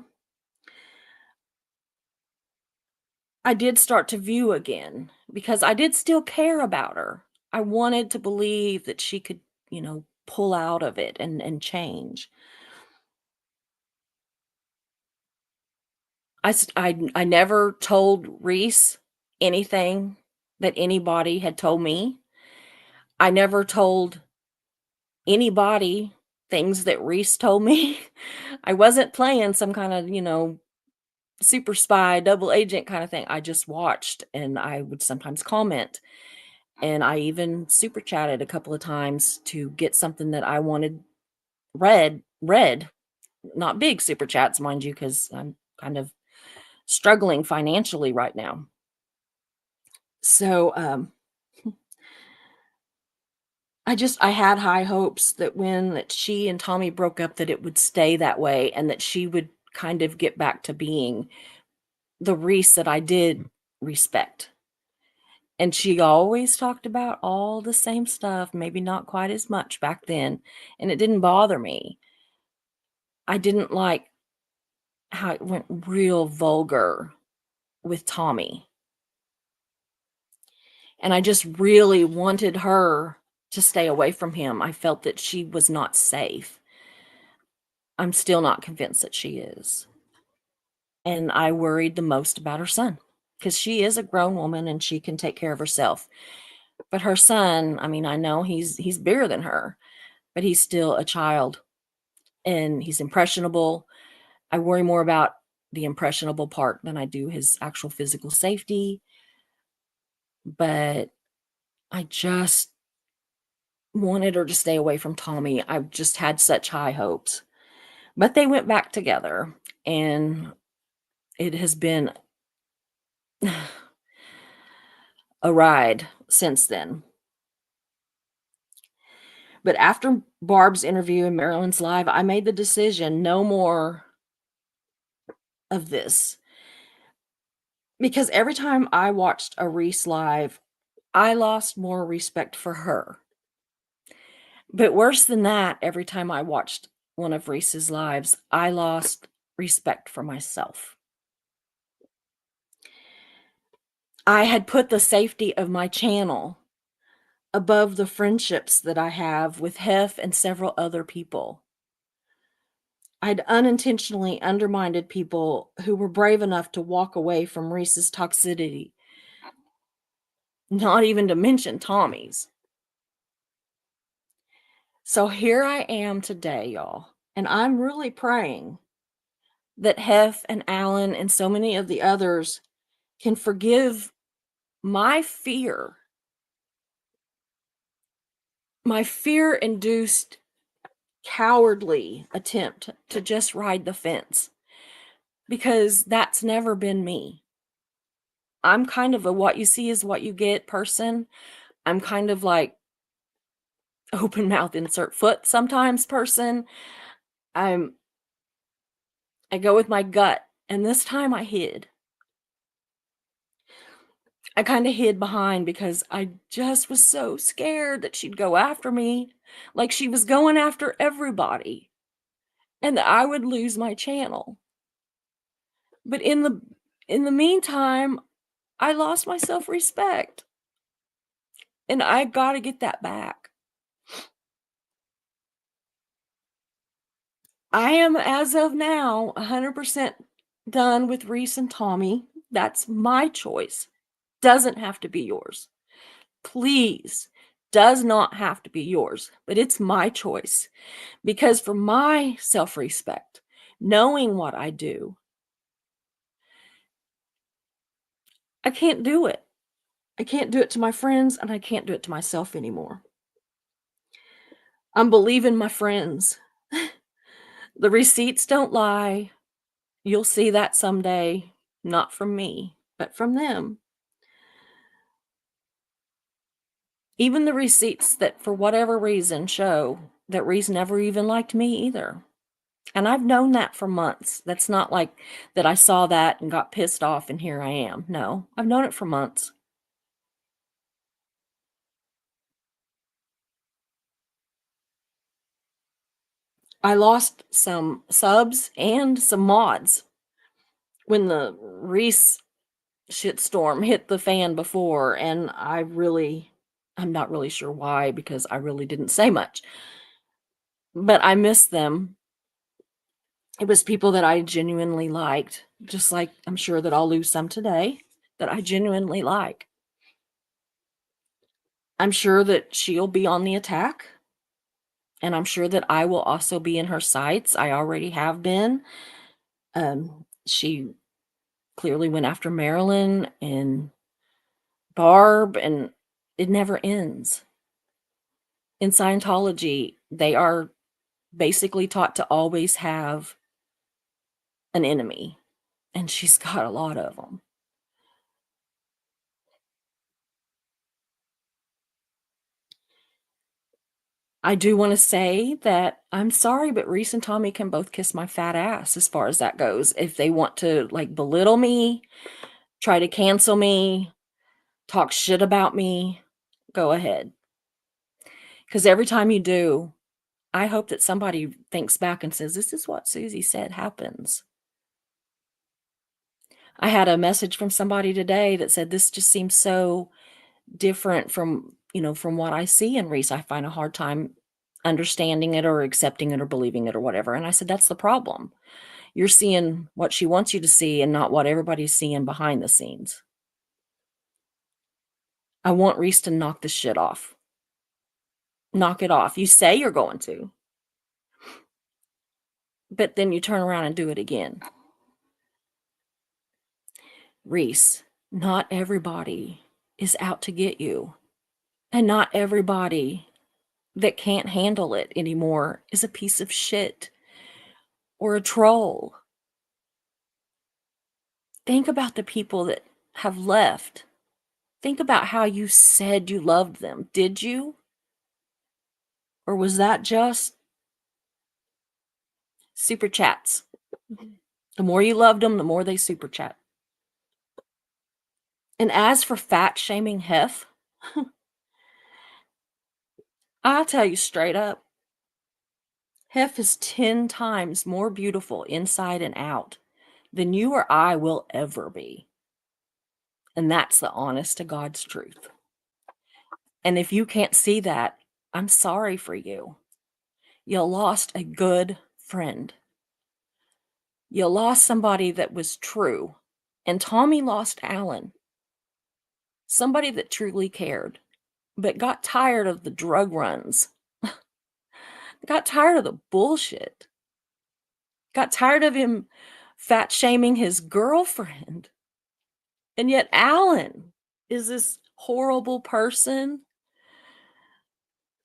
I did start to view again because I did still care about her. I wanted to believe that she could, pull out of it and change. I never told Reese anything that anybody had told me. I never told anybody things that Reese told me. I wasn't playing some kind of, super spy, double agent kind of thing. I just watched and I would sometimes comment. And I even super chatted a couple of times to get something that I wanted read, not big super chats, mind you, because I'm kind of struggling financially right now. So I had high hopes that when that she and Tommy broke up that it would stay that way and that she would kind of get back to being the Reese that I did respect. And she always talked about all the same stuff, maybe not quite as much back then, and it didn't bother me. I didn't like how it went real vulgar with Tommy, and I just really wanted her to stay away from him. I felt that she was not safe. I'm still not convinced that she is. And I worried the most about her son because she is a grown woman and she can take care of herself. But her son, I mean, I know he's bigger than her, but he's still a child and he's impressionable. I worry more about the impressionable part than I do his actual physical safety. But I just wanted her to stay away from Tommy. I've just had such high hopes. But they went back together and it has been a ride since then. But after Barb's interview and Marilyn's live, I made the decision no more of this. Because every time I watched a Reese live, I lost more respect for her. But worse than that, every time I watched one of Reese's lives, I lost respect for myself. I had put the safety of my channel above the friendships that I have with Hef and several other people. I'd unintentionally undermined people who were brave enough to walk away from Reese's toxicity, not even to mention Tommy's. So here I am today, y'all, and I'm really praying that Hef and Alan and so many of the others can forgive my fear-induced cowardly attempt to just ride the fence, because that's never been me. I'm kind of a what you see is what you get person. I'm kind of like open mouth insert foot sometimes person. I go with my gut, and this time I hid. I kind of hid behind because I just was so scared that she'd go after me like she was going after everybody and that I would lose my channel. But in the meantime, I lost my self-respect, and I got to get that back. I am, as of now, 100% done with Reese and Tommy. That's my choice. Doesn't have to be yours. Please, does not have to be yours, but it's my choice. Because for my self-respect, knowing what I do, I can't do it. I can't do it to my friends, and I can't do it to myself anymore. I'm believing my friends. The receipts don't lie. You'll see that someday, not from me, but from them. Even the receipts that, for whatever reason, show that Reese never even liked me either. And I've known that for months. That's not like that I saw that and got pissed off and here I am. No, I've known it for months. I lost some subs and some mods when the Reese shitstorm hit the fan before, and I'm not really sure why, because I really didn't say much. But I miss them. It was people that I genuinely liked, just like I'm sure that I'll lose some today that I genuinely like. I'm sure that she'll be on the attack, and I'm sure that I will also be in her sights. I already have been. She clearly went after Marilyn and Barb, and it never ends. In Scientology, they are basically taught to always have an enemy, and she's got a lot of them. I do want to say that I'm sorry, but Reese and Tommy can both kiss my fat ass as far as that goes. If they want to like belittle me, try to cancel me, talk shit about me, go ahead. Because every time you do, I hope that somebody thinks back and says, this is what Susie said happens. I had a message from somebody today that said, this just seems so different from what I see in Reese. I find a hard time understanding it or accepting it or believing it or whatever. And I said, that's the problem. You're seeing what she wants you to see and not what everybody's seeing behind the scenes. I want Reese to knock this shit off. Knock it off. You say you're going to, but then you turn around and do it again. Reese, not everybody is out to get you. And not everybody that can't handle it anymore is a piece of shit or a troll. Think about the people that have left. Think about how you said you loved them. Did you? Or was that just super chats? The more you loved them, the more they super chat. And as for fat shaming Hef, I'll tell you straight up, Hef is 10 times more beautiful inside and out than you or I will ever be. And that's the honest to God's truth. And if you can't see that, I'm sorry for you. You lost a good friend. You lost somebody that was true. And Tommy lost Alan, somebody that truly cared, but got tired of the drug runs, got tired of the bullshit, got tired of him fat shaming his girlfriend. And yet Alan is this horrible person,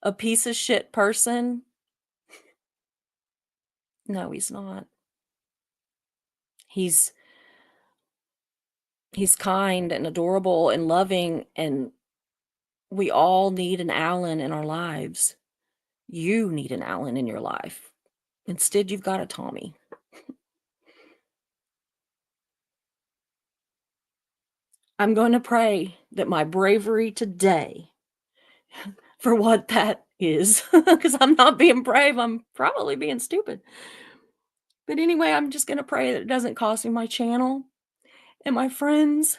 a piece of shit person. No, he's not. He's he's kind and adorable and loving, and we all need an Alan in our lives. You need an Alan in your life. Instead, you've got a Tommy. I'm going to pray that my bravery today, for what that is, because I'm not being brave, I'm probably being stupid. But anyway, I'm just going to pray that it doesn't cost me my channel and my friends.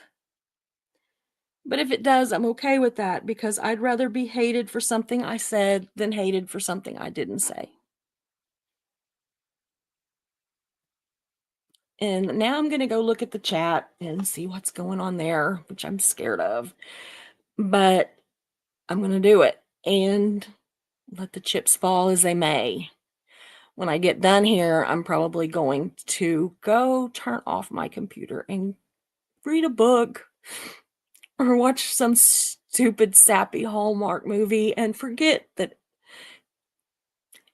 But if it does, I'm okay with that, because I'd rather be hated for something I said than hated for something I didn't say. And now I'm going to go look at the chat and see what's going on there, which I'm scared of. But I'm going to do it and let the chips fall as they may. When I get done here, I'm probably going to go turn off my computer and read a book or watch some stupid, sappy Hallmark movie and forget that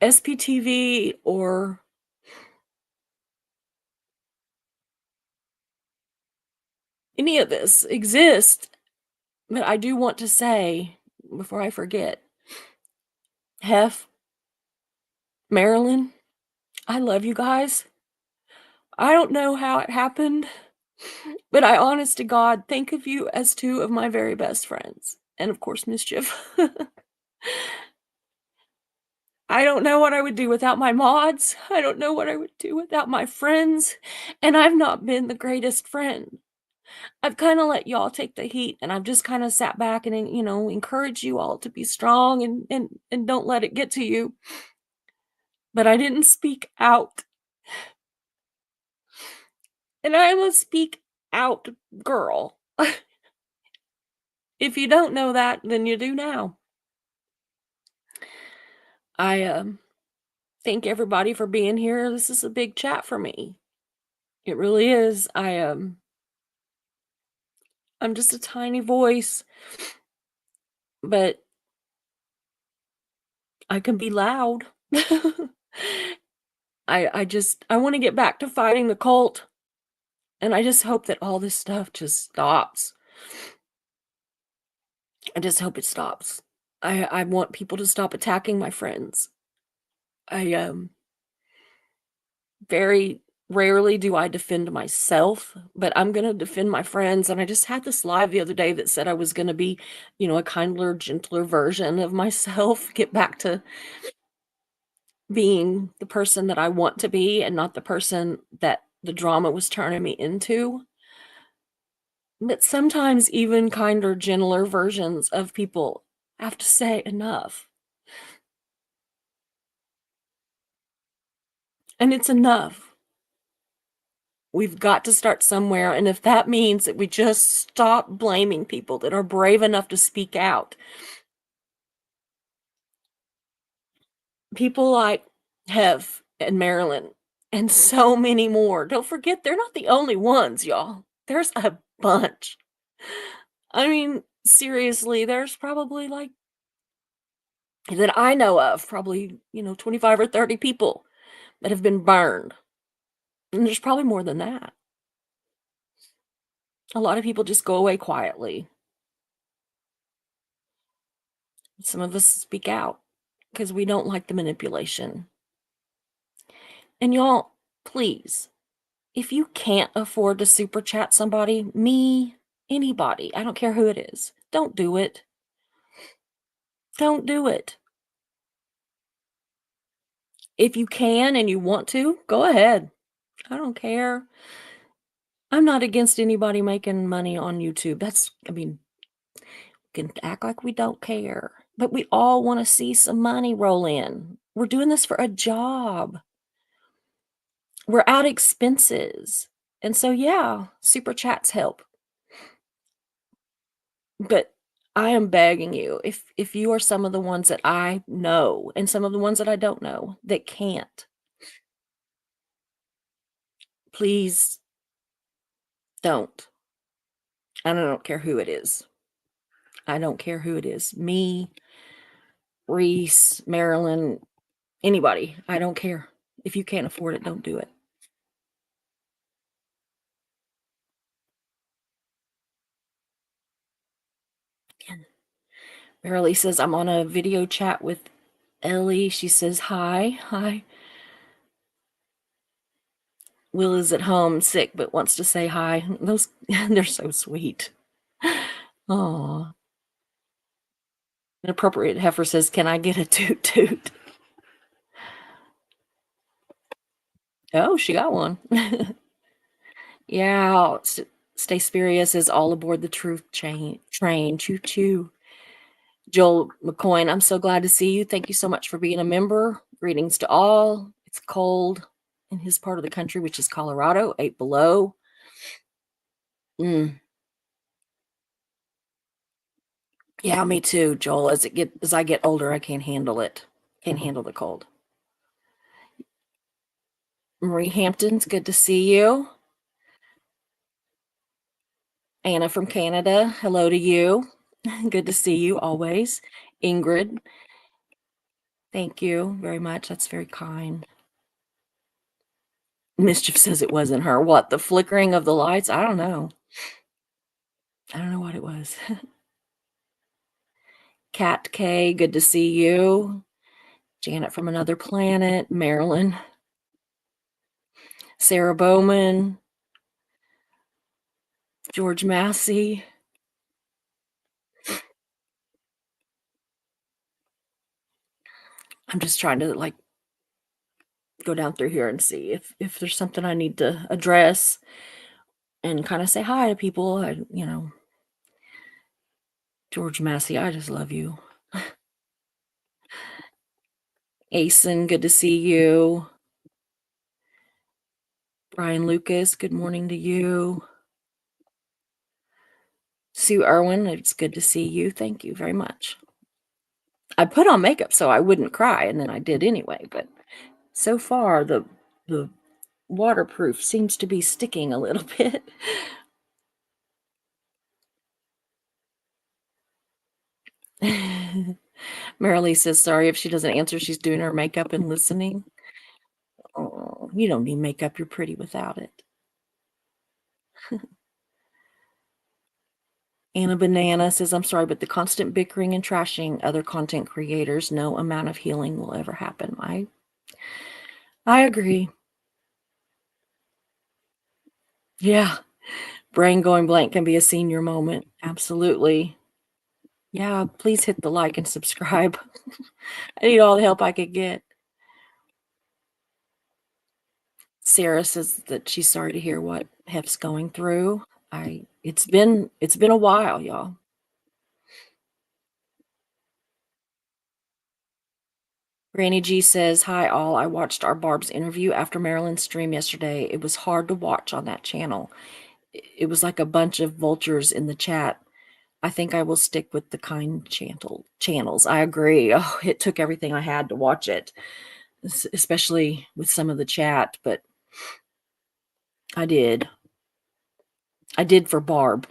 SPTV or any of this exists. But I do want to say, before I forget, Hef, Marilyn, I love you guys. I don't know how it happened, but I honest to God think of you as two of my very best friends. And of course, Mischief. I don't know what I would do without my mods. I don't know what I would do without my friends. And I've not been the greatest friend. I've kind of let y'all take the heat, and I've just kind of sat back and, encouraged you all to be strong and don't let it get to you. But I didn't speak out. And I'm a speak out girl. If you don't know that, then you do now. I thank everybody for being here. This is a big chat for me. It really is. I'm just a tiny voice, but I can be loud. I want to get back to fighting the cult, and I just hope that all this stuff just stops. I just hope it stops. I want people to stop attacking my friends. I very rarely do I defend myself, but I'm going to defend my friends. And I just had this live the other day that said I was going to be, a kinder, gentler version of myself, get back to being the person that I want to be and not the person that the drama was turning me into. But sometimes even kinder, gentler versions of people have to say enough. And it's enough. We've got to start somewhere. And if that means that we just stop blaming people that are brave enough to speak out, people like Hev and Marilyn and so many more. Don't forget, they're not the only ones, y'all. There's a bunch. I mean, seriously, there's probably that I know of, probably, 25 or 30 people that have been burned. And there's probably more than that. A lot of people just go away quietly. Some of us speak out because we don't like the manipulation. And y'all, please, if you can't afford to super chat somebody, me, anybody, I don't care who it is, don't do it. Don't do it. If you can and you want to, go ahead. I don't care. I'm not against anybody making money on YouTube. I mean, we can act like we don't care, but we all want to see some money roll in. We're doing this for a job. We're out expenses. And so, yeah, super chats help. But I am begging you, if you are some of the ones that I know and some of the ones that I don't know that can't, please don't. And I don't care who it is. I don't care who it is. Me, Reese, Marilyn, anybody. I don't care. If you can't afford it, don't do it. Marilee says, I'm on a video chat with Ellie. She says, hi. Hi. Will is at home sick, but wants to say hi. Those, they're so sweet. Oh. An appropriate heifer says, can I get a toot toot? Oh, she got one. Yeah. Stay Spurious is all aboard the truth train. Choo choo. Joel McCoy, I'm so glad to see you. Thank you so much for being a member. Greetings to all. It's cold in his part of the country, which is Colorado, 8 below. Yeah, me too, Joel. As I get older, I can't handle it. Can't handle the cold. Marie Hampton's good to see you. Anna from Canada, hello to you. Good to see you always. Ingrid, thank you very much. That's very kind. Mischief says it wasn't her. What, the flickering of the lights? I don't know. I don't know what it was. Kat K, good to see you. Janet from Another Planet, Marilyn, Sarah Bowman, George Massey. I'm just trying to like go down through here and see if there's something I need to address and kind of say hi to people. George Massey, I just love you. Asen, good to see you. Brian Lucas, good morning to you. Sue Irwin, it's good to see you. Thank you very much. I put on makeup so I wouldn't cry, and then I did anyway, but so far the waterproof seems to be sticking a little bit. Marilee says, sorry if she doesn't answer. She's doing her makeup and listening. Oh, you don't need makeup. You're pretty without it. Anna Banana says, I'm sorry, but the constant bickering and trashing other content creators, no amount of healing will ever happen. I agree. Yeah. Brain going blank can be a senior moment. Absolutely. Yeah, please hit the like and subscribe. I need all the help I could get. Sarah says that she's sorry to hear what Hef's going through. It's been a while, y'all. Granny G says, hi all. I watched our Barb's interview after Marilyn's stream yesterday. It was hard to watch on that channel. It was like a bunch of vultures in the chat. I think I will stick with the kind channels. I agree. Oh, it took everything I had to watch it, especially with some of the chat, but I did. I did for Barb.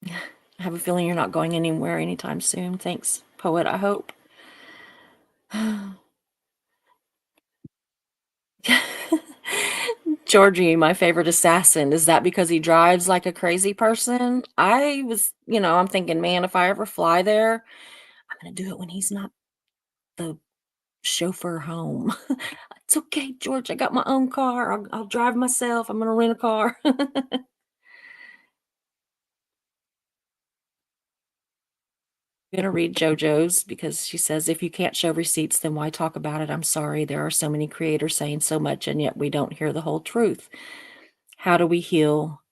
I have a feeling you're not going anywhere anytime soon. Thanks, poet, I hope. Georgie, my favorite assassin. Is that because he drives like a crazy person? I'm thinking, man, if I ever fly there, I'm gonna do it when he's not the chauffeur home. It's okay, George. I got my own car. I'll drive myself. I'm gonna rent a car. Gonna read JoJo's because she says, if you can't show receipts, then why talk about it? I'm sorry. There are so many creators saying so much, and yet we don't hear the whole truth. How do we heal?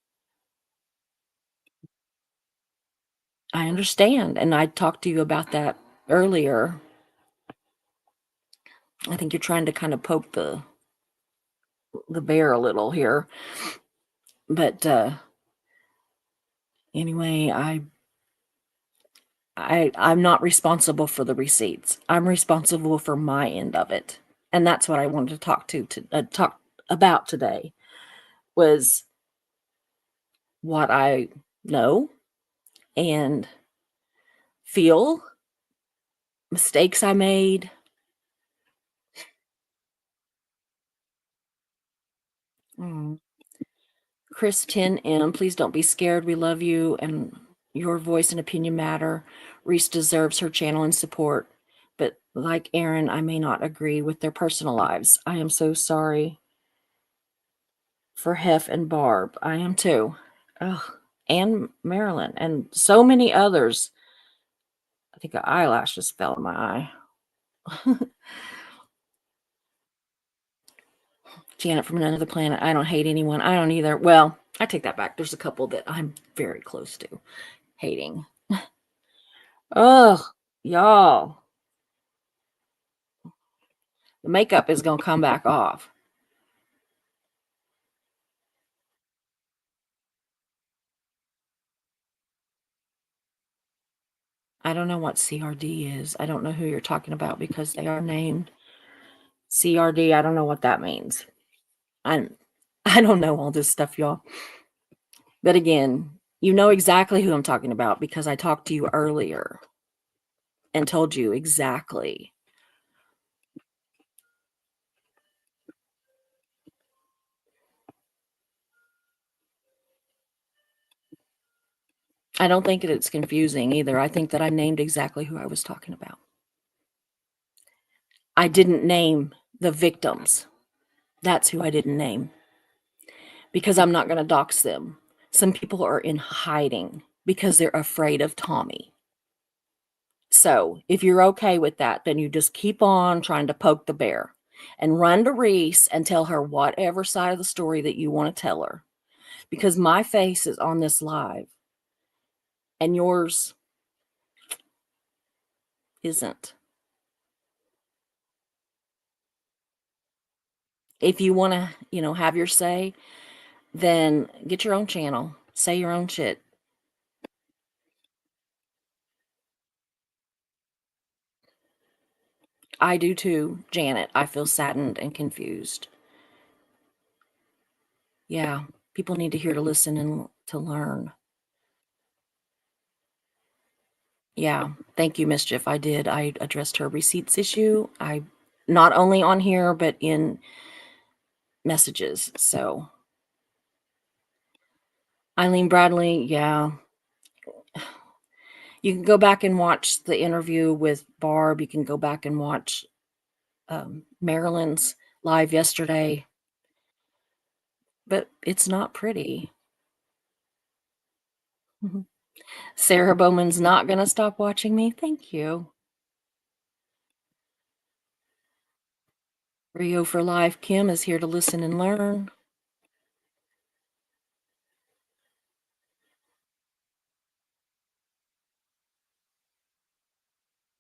I understand. And I talked to you about that earlier. I think you're trying to kind of poke the bear a little here. But anyway, I'm not responsible for the receipts. I'm responsible for my end of it. And that's what I wanted to talk about today was what I know and feel, mistakes I made. Mm. Chris 10M, please don't be scared. We love you and your voice and opinion matter. Reese deserves her channel and support. But like Aaron, I may not agree with their personal lives. I am so sorry for Hef and Barb. I am too. Ugh. And Marilyn and so many others. I think an eyelash just fell in my eye. Janet from another planet. I don't hate anyone. I don't either. Well, I take that back. There's a couple that I'm very close to hating. Ugh, y'all. The makeup is going to come back off. I don't know what CRD is. I don't know who you're talking about because they are named CRD. I don't know what that means. I'm I don't know all this stuff, y'all. But again, you know exactly who I'm talking about because I talked to you earlier and told you exactly. I don't think that it's confusing either. I think that I named exactly who I was talking about. I didn't name the victims. That's who I didn't name because I'm not going to dox them. Some people are in hiding because they're afraid of Tommy. So if you're okay with that, then you just keep on trying to poke the bear and run to Reese and tell her whatever side of the story that you want to tell her. Because my face is on this live and yours isn't. If you want to, have your say, then get your own channel. Say your own shit. I do too, Janet. I feel saddened and confused. Yeah, people need to hear to listen and to learn. Yeah, thank you, Mischief. I did. I addressed her receipts issue. I not only on here, but in messages. So Eileen Bradley, yeah. You can go back and watch the interview with Barb. You can go back and watch Marilyn's live yesterday. But it's not pretty. Sarah Bowman's not going to stop watching me. Thank you. Rio for Life. Kim is here to listen and learn.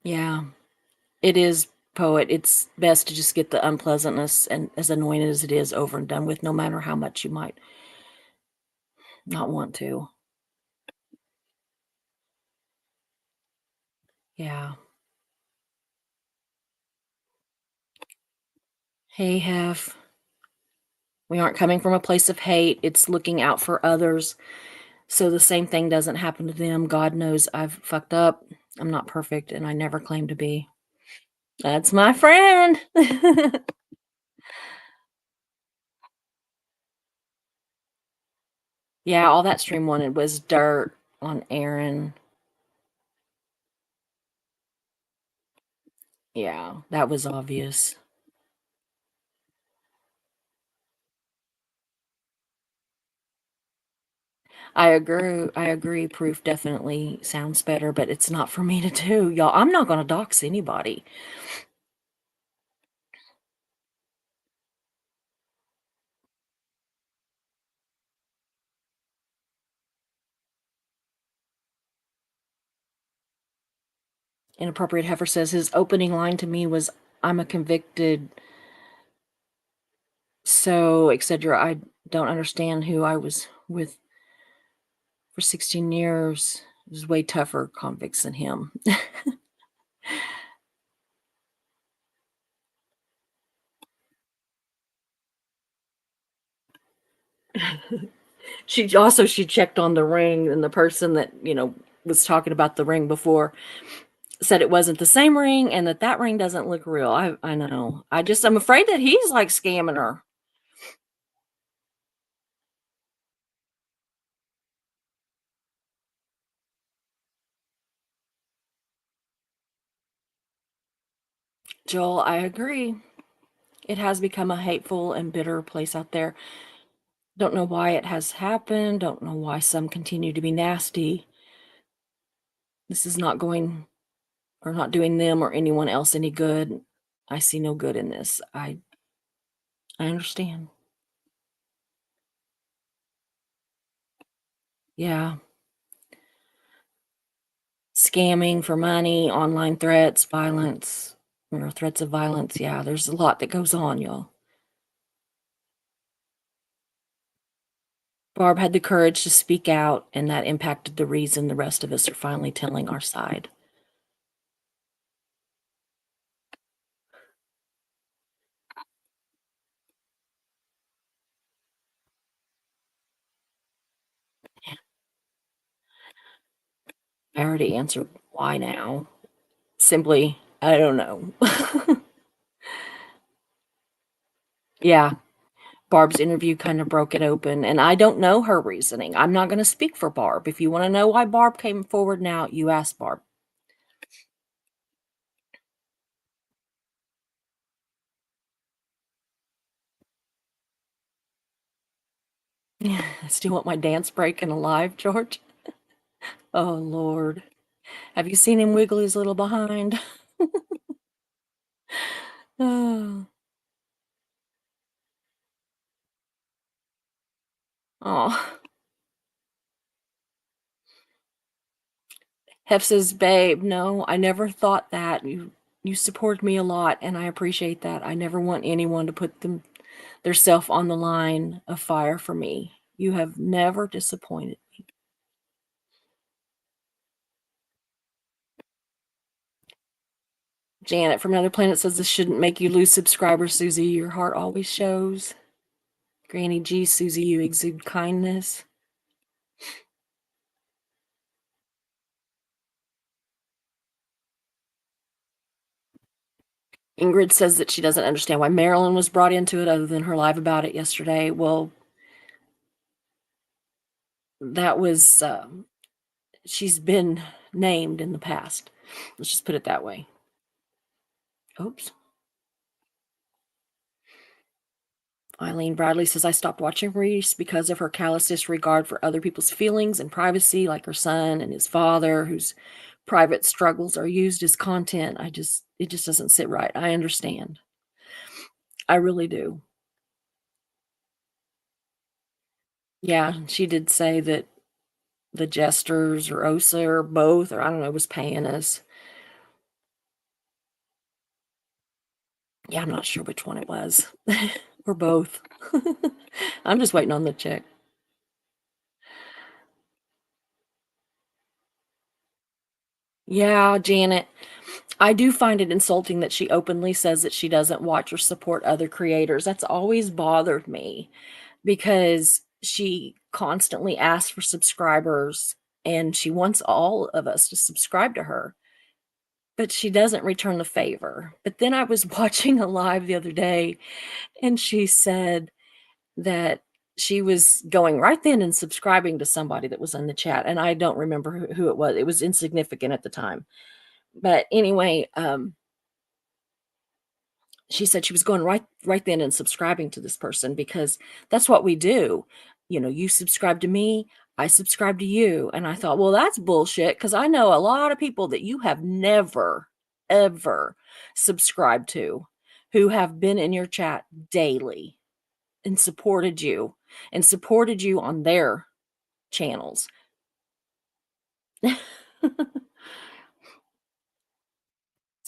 Yeah, it is, Poet. It's best to just get the unpleasantness and as annoying as it is over and done with, no matter how much you might not want to. Yeah. Hey, Hef. We aren't coming from a place of hate. It's looking out for others. So the same thing doesn't happen to them. God knows I've fucked up. I'm not perfect and I never claim to be. That's my friend. Yeah, all that stream wanted was dirt on Aaron. Yeah, that was obvious. I agree, proof definitely sounds better, but it's not for me to do, y'all. I'm not gonna dox anybody. Inappropriate Heifer says his opening line to me was, "I'm a convicted so etc. I don't understand who I was with for 16 years. There's way tougher convicts than him." She checked on the ring, and the person that, was talking about the ring before said it wasn't the same ring and that ring doesn't look real. I know. I'm afraid that he's like scamming her. Joel, I agree. It has become a hateful and bitter place out there. Don't know why it has happened. Don't know why some continue to be nasty. This is not going or not doing them or anyone else any good. I see no good in this. I understand. Yeah. Scamming for money, online threats, violence, or threats of violence. Yeah, there's a lot that goes on, y'all. Barb had the courage to speak out, and that impacted the reason the rest of us are finally telling our side. I already answered why now. Simply, I don't know. Yeah, Barb's interview kind of broke it open, and I don't know her reasoning. I'm not going to speak for Barb. If you want to know why Barb came forward now, you ask Barb. Yeah, I still want my dance break and alive, George. Oh, Lord. Have you seen him wiggle his little behind? Oh, oh. Hef says, "Babe, no, I never thought that. You supported me a lot, and I appreciate that. I never want anyone to put their self on the line of fire for me. You have never disappointed me." Janet from Another Planet says, "This shouldn't make you lose subscribers, Susie. Your heart always shows." Granny G, Susie, you exude kindness. Ingrid says that she doesn't understand why Marilyn was brought into it other than her live about it yesterday. Well, that was, she's been named in the past. Let's just put it that way. Oops. Eileen Bradley says, "I stopped watching Reese because of her callous disregard for other people's feelings and privacy, like her son and his father, whose private struggles are used as content. It just doesn't sit right." I understand. I really do. Yeah, she did say that the Jesters or OSA or both, or I don't know, was paying us. Yeah, I'm not sure which one it was. Or both. I'm just waiting on the check. Yeah, Janet. I do find it insulting that she openly says that she doesn't watch or support other creators. That's always bothered me because she constantly asks for subscribers and she wants all of us to subscribe to her, but she doesn't return the favor. But then I was watching a live the other day and she said that she was going right then and subscribing to somebody that was in the chat, and I don't remember who it was. It was insignificant at the time. But anyway, she said she was going right then and subscribing to this person because that's what we do. You know, you subscribe to me, I subscribe to you. And I thought, well, that's bullshit because I know a lot of people that you have never, ever subscribed to who have been in your chat daily and supported you on their channels.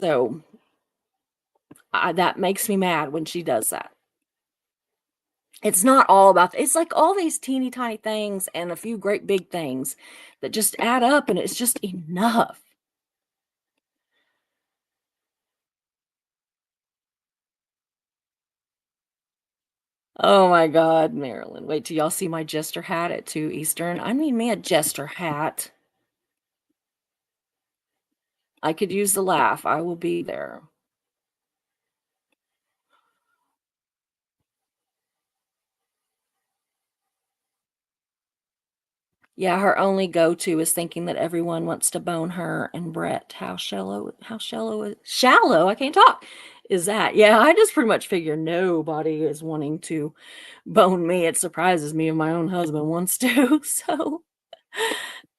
So that makes me mad when she does that. It's not all about it's like all these teeny tiny things and a few great big things that just add up, and it's just enough. Oh my God, Marilyn. Wait till y'all see my jester hat at 2 Eastern. I need me a jester hat. I could use the laugh. I will be there. Yeah, her only go-to is thinking that everyone wants to bone her and Brett. How shallow, I can't talk, is that? Yeah, I just pretty much figure nobody is wanting to bone me. It surprises me if my own husband wants to. So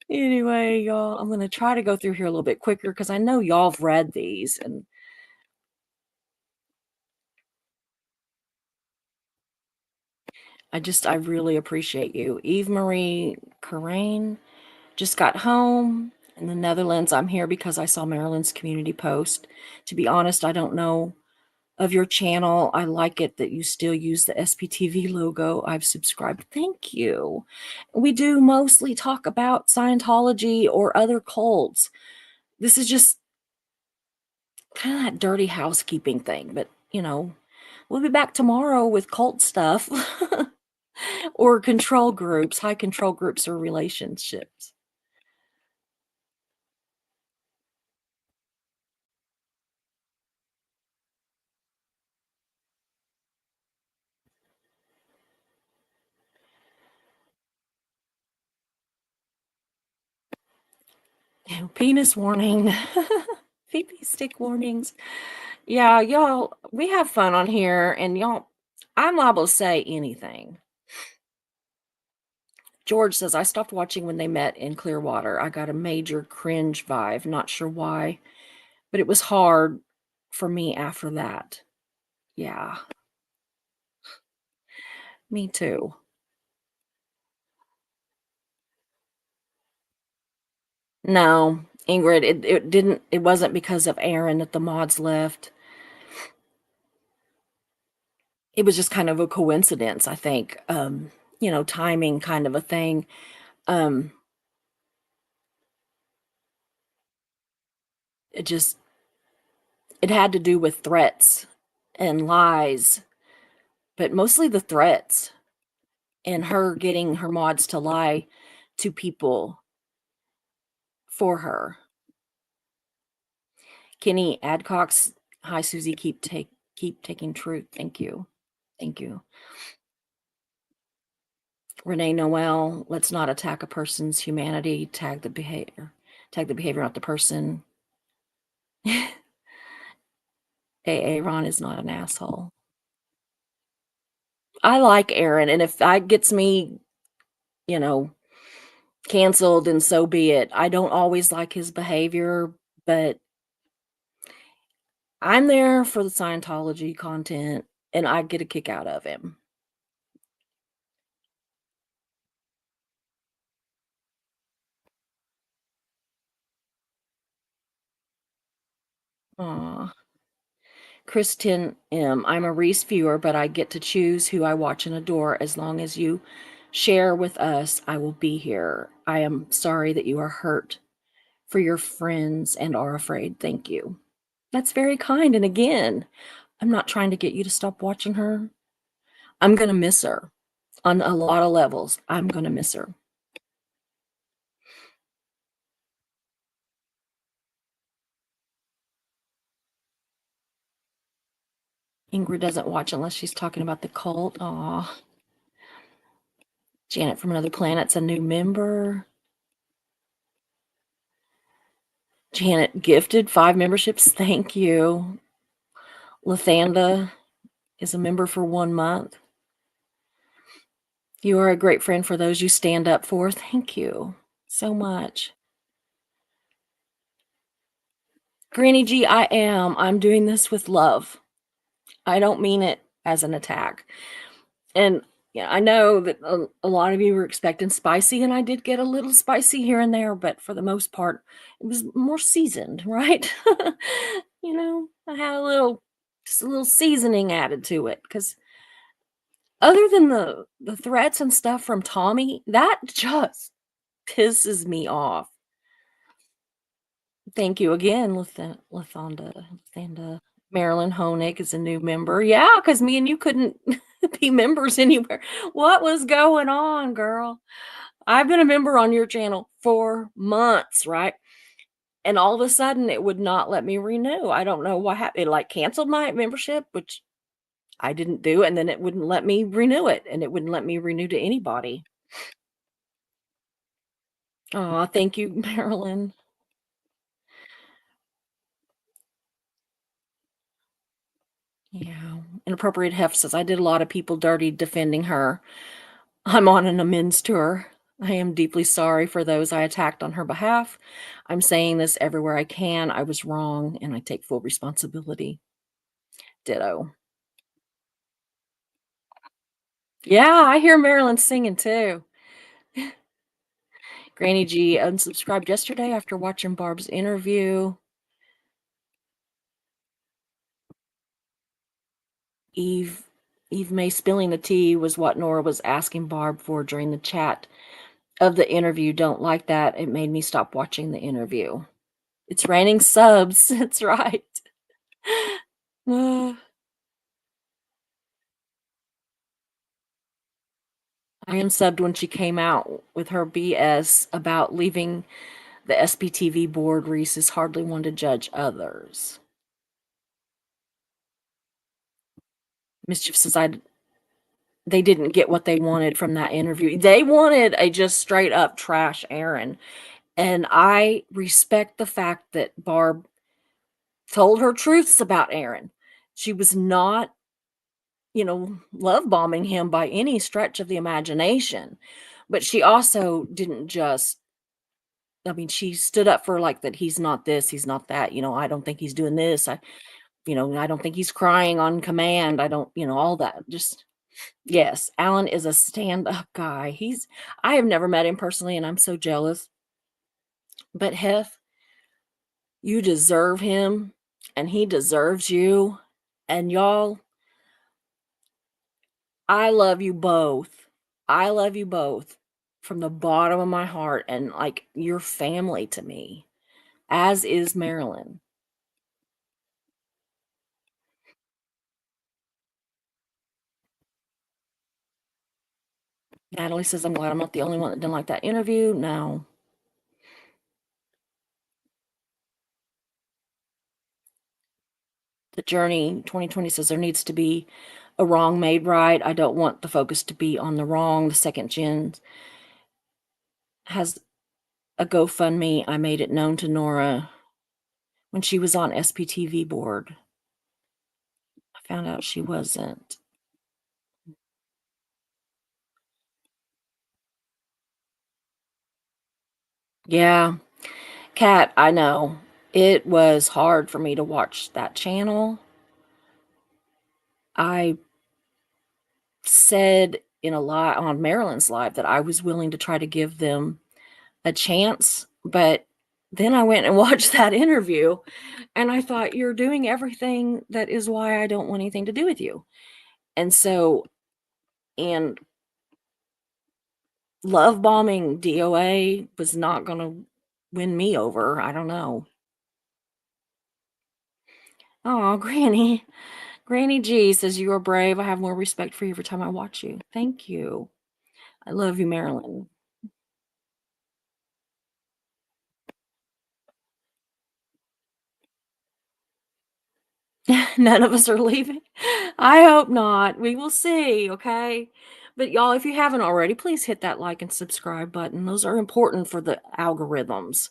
anyway, y'all, I'm gonna try to go through here a little bit quicker because I know y'all have read these, and I really appreciate you. Eve Marie Carrain just got home in the Netherlands. I'm here because I saw Marilyn's community post. To be honest, I don't know of your channel. I like it that you still use the SPTV logo. I've subscribed. Thank you. We do mostly talk about Scientology or other cults. This is just kind of that dirty housekeeping thing, but we'll be back tomorrow with cult stuff or control groups, high control groups or relationships. Penis warning. Pee stick warnings. Yeah, y'all, we have fun on here, and y'all, I'm liable to say anything. George says, I stopped watching when they met in Clearwater. I got a major cringe vibe. Not sure why, but it was hard for me after that. Yeah, me too. No, Ingrid, it wasn't because of Aaron that the mods left. It was just kind of a coincidence, I think. Timing kind of a thing. Um, it just it had to do with threats and lies, but mostly the threats and her getting her mods to lie to people for her. Kenny Adcox, hi Susie, keep taking truth. Thank you. Thank you. Renee Noel, let's not attack a person's humanity, tag the behavior. Tag the behavior, not the person. AA Ron is not an asshole. I like Aaron, and if that gets me, you know, canceled, and so be it. I don't always like his behavior, but I'm there for the Scientology content, and I get a kick out of him. Aw. Kristen M. I'm a Reese viewer, but I get to choose who I watch and adore. As long as you share with us, I will be here. I am sorry that you are hurt for your friends and are afraid. Thank you. That's very kind. And again, I'm not trying to get you to stop watching her. I'm going to miss her on a lot of levels. I'm going to miss her. Ingrid doesn't watch unless she's talking about the cult. Aw. Janet from Another Planet's a new member. Janet gifted 5 memberships. Thank you. Lathanda is a member for 1 month. You are a great friend for those you stand up for. Thank you so much. Granny G, I am. I'm doing this with love. I don't mean it as an attack. And yeah, I know that a lot of you were expecting spicy, and I did get a little spicy here and there, but for the most part, it was more seasoned, right? I had just a little seasoning added to it because other than the threats and stuff from Tommy, that just pisses me off. Thank you again, Lathanda. Marilyn Honig is a new member. Yeah, because me and you couldn't be members anywhere. What was going on, girl? I've been a member on your channel for months, right? And all of a sudden, it would not let me renew. I don't know what happened. It like canceled my membership, which I didn't do, and then it wouldn't let me renew it, and it wouldn't let me renew to anybody. Oh, thank you, Marilyn. Yeah. Inappropriate Heft says, I did a lot of people dirty defending her. I'm on an amends tour. I am deeply sorry for those I attacked on her behalf. I'm saying this everywhere I can. I was wrong and I take full responsibility. Ditto. Yeah, I hear Marilyn singing too. Granny G unsubscribed yesterday after watching Barb's interview. Eve Eve May spilling the tea was what Nora was asking Barb for during the chat of the interview. Don't like that. It made me stop watching the interview. It's raining subs. That's right. I am subbed when she came out with her BS about leaving the SPTV board. Reese is hardly one to judge others. Mischief says they didn't get what they wanted from that interview. They wanted a just straight up trash Aaron. And I respect the fact that Barb told her truths about Aaron. She was not, love bombing him by any stretch of the imagination. But she also didn't just, I mean, she stood up for like that he's not this, he's not that. I don't think he's doing this. I don't think he's crying on command. I don't, all that. Just yes, Alan is a stand-up guy. I have never met him personally and I'm so jealous. But Hef, you deserve him and he deserves you. And y'all, I love you both. I love you both from the bottom of my heart and like your family to me, as is Marilyn. Natalie says, I'm glad I'm not the only one that didn't like that interview. No. The Journey 2020 says there needs to be a wrong made right. I don't want the focus to be on the wrong. The second gen has a GoFundMe. I made it known to Nora when she was on SPTV board. I found out she wasn't. Yeah. Kat, I know. It was hard for me to watch that channel. I said in a live on Marilyn's live that I was willing to try to give them a chance, but then I went and watched that interview and I thought, you're doing everything that is why I don't want anything to do with you. And so, and love bombing DOA was not going to win me over. I don't know. Oh, Granny. Granny G says, you are brave. I have more respect for you every time I watch you. Thank you. I love you, Marilyn. None of us are leaving. I hope not. We will see, okay? But y'all, if you haven't already, please hit that like and subscribe button. Those are important for the algorithms.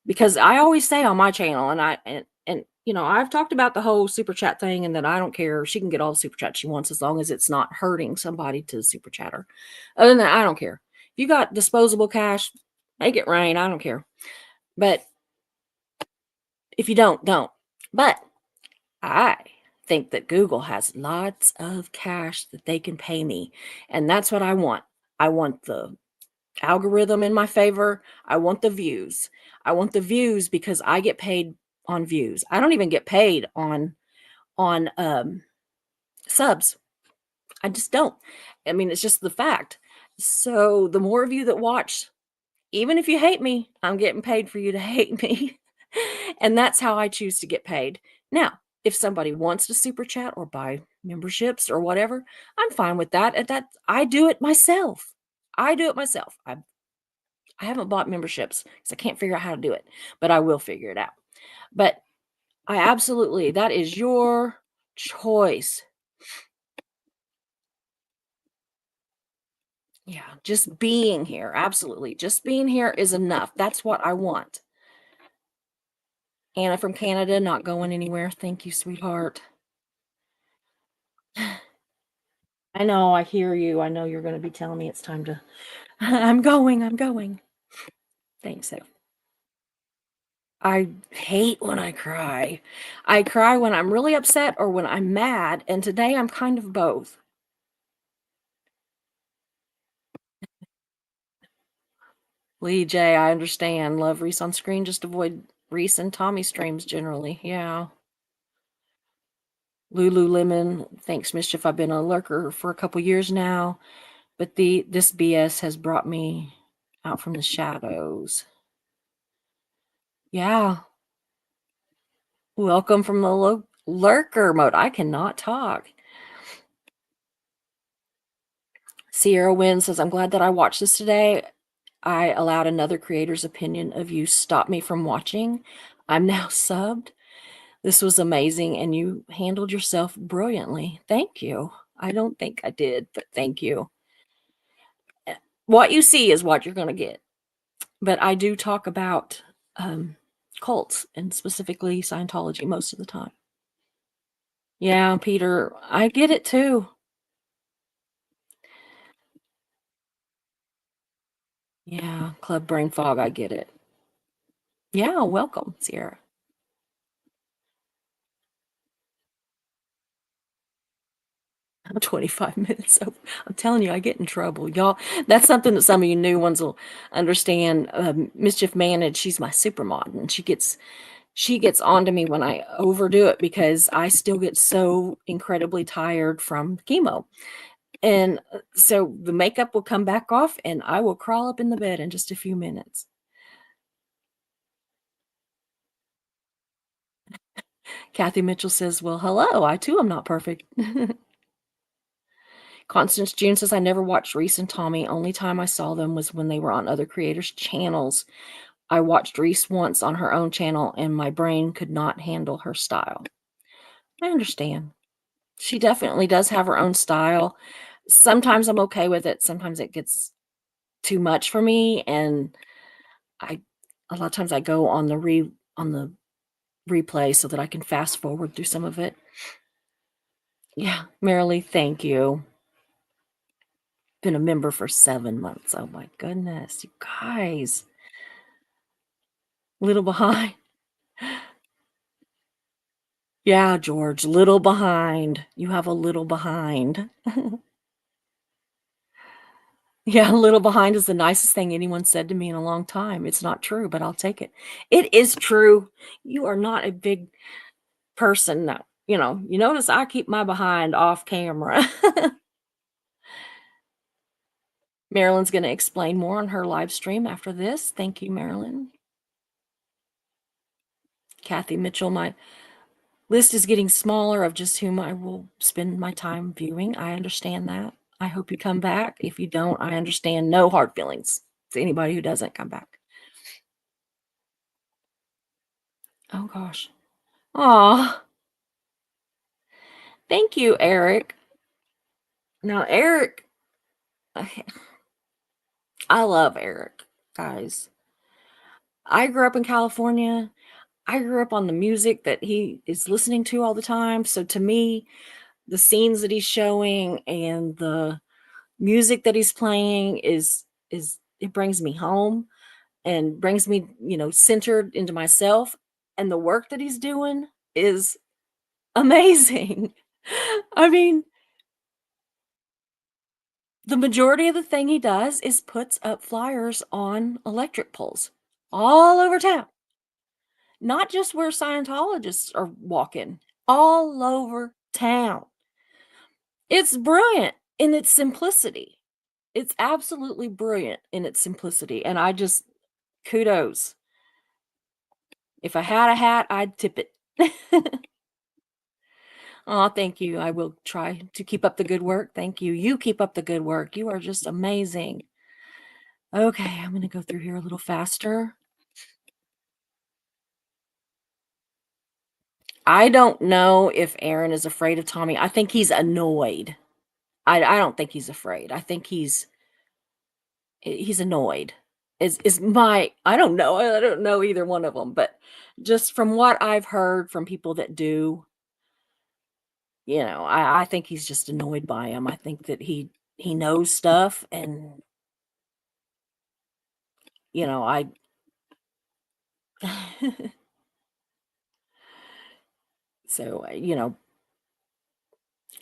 Because I always say on my channel, and you know, I've talked about the whole super chat thing, and that I don't care. She can get all the super chat she wants as long as it's not hurting somebody to super chat her. Other than that, I don't care. If you got disposable cash, make it rain. I don't care. But if you don't. But I think that Google has lots of cash that they can pay me. And that's what I want. I want the algorithm in my favor. I want the views. I want the views because I get paid on views. I don't even get paid on subs. I just don't. I mean, it's just the fact. So the more of you that watch, even if you hate me, I'm getting paid for you to hate me. And that's how I choose to get paid. Now, if somebody wants to super chat or buy memberships or whatever, I'm fine with that. And that I do it myself. I do it myself. I haven't bought memberships because I can't figure out how to do it, but I will figure it out. But I absolutely, that is your choice. Yeah, just being here. Absolutely. Just being here is enough. That's what I want. Anna from Canada, not going anywhere. Thank you, sweetheart. I know, I hear you. I know you're going to be telling me it's time to. I'm going. I'm going. Thanks. I hate when I cry. I cry when I'm really upset or when I'm mad. And today I'm kind of both. Lee J, I understand. Love Reese on screen. Just avoid Reese and Tommy streams generally. Yeah. Lululemon, thanks, Mischief. I've been a lurker for a couple years now, but this BS has brought me out from the shadows. Yeah. Welcome from the lurker mode. I cannot talk. Sierra Wynn says, I'm glad that I watched this today. I allowed another creator's opinion of you stop me from watching. I'm now subbed. This was amazing, and you handled yourself brilliantly. Thank you. I don't think I did, but thank you. What you see is what you're going to get. But I do talk about cults and specifically Scientology most of the time. Yeah, Peter, I get it too. Yeah, Club Brain Fog, I get it. Yeah, welcome, Sierra. 25 minutes. So I'm telling you, I get in trouble. Y'all, that's something that some of you new ones will understand. Mischief Managed, she's my supermod, and she gets on to me when I overdo it because I still get so incredibly tired from chemo. And so the makeup will come back off and I will crawl up in the bed in just a few minutes. Kathy Mitchell says, well, hello. I too am not perfect. Constance June says, I never watched Reese and Tommy. Only time I saw them was when they were on other creators' channels. I watched Reese once on her own channel and my brain could not handle her style. I understand. She definitely does have her own style. Sometimes I'm okay with it. Sometimes it gets too much for me. And I, a lot of times I go on the replay so that I can fast forward through some of it. Yeah, Marilee, thank you. Been a member for 7 months. Oh my goodness, you guys. Little behind. Yeah, George, little behind. You have a little behind. Yeah, a little behind is the nicest thing anyone said to me in a long time. It's not true, but I'll take it. It is true. You are not a big person that, you notice I keep my behind off camera. Marilyn's going to explain more on her live stream after this. Thank you, Marilyn. Kathy Mitchell, my list is getting smaller of just whom I will spend my time viewing. I understand that. I hope you come back. If you don't, I understand. No hard feelings to anybody who doesn't come back. Oh, gosh. Aw. Thank you, Eric. Now, Eric I I love Eric, guys. I grew up in California. I grew up on the music that he is listening to all the time. So to me, the scenes that he's showing and the music that he's playing is it brings me home and brings me, centered into myself. And the work that he's doing is amazing. I mean, the majority of the thing he does is puts up flyers on electric poles all over town, not just where Scientologists are walking, all over town. It's brilliant in its simplicity. It's absolutely brilliant in its simplicity, and I just kudos. If I had a hat, I'd tip it. Aw, thank you. I will try to keep up the good work. Thank you. You keep up the good work. You are just amazing. Okay, I'm gonna go through here a little faster. I don't know if Aaron is afraid of Tommy. I think he's annoyed. I don't think he's afraid. I think he's annoyed. Is my I don't know. I don't know either one of them, but just from what I've heard from people that do, I think he's just annoyed by him. I think that he knows stuff and, I so,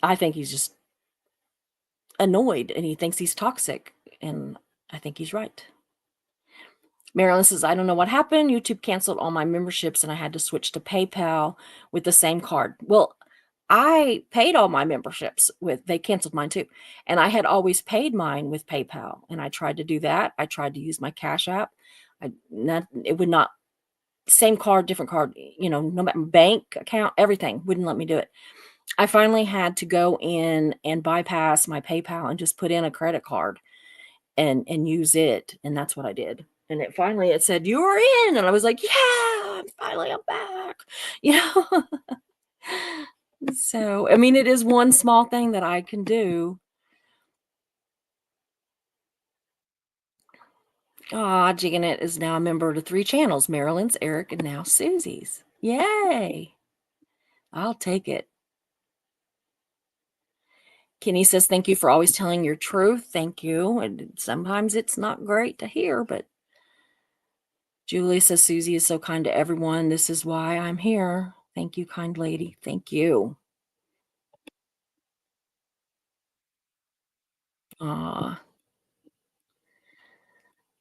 I think he's just annoyed and he thinks he's toxic, and I think he's right. Marilyn says, I don't know what happened. YouTube canceled all my memberships and I had to switch to PayPal with the same card. Well, I paid all my memberships they canceled mine too. And I had always paid mine with PayPal. And I tried to do that. I tried to use my Cash App. It would not, same card, different card, no matter bank account, everything wouldn't let me do it. I finally had to go in and bypass my PayPal and just put in a credit card and use it, and that's what I did. And it said, "You're in," and I was like, "Yeah, I'm back," you know? So, I mean, it is one small thing that I can do. Janet is now a member of the 3 channels, Marilyn's, Eric, and now Susie's. Yay! I'll take it. Kenny says, "Thank you for always telling your truth." Thank you, and sometimes it's not great to hear, but Julie says, "Susie is so kind to everyone. This is why I'm here." Thank you, kind lady. Thank you. Aw.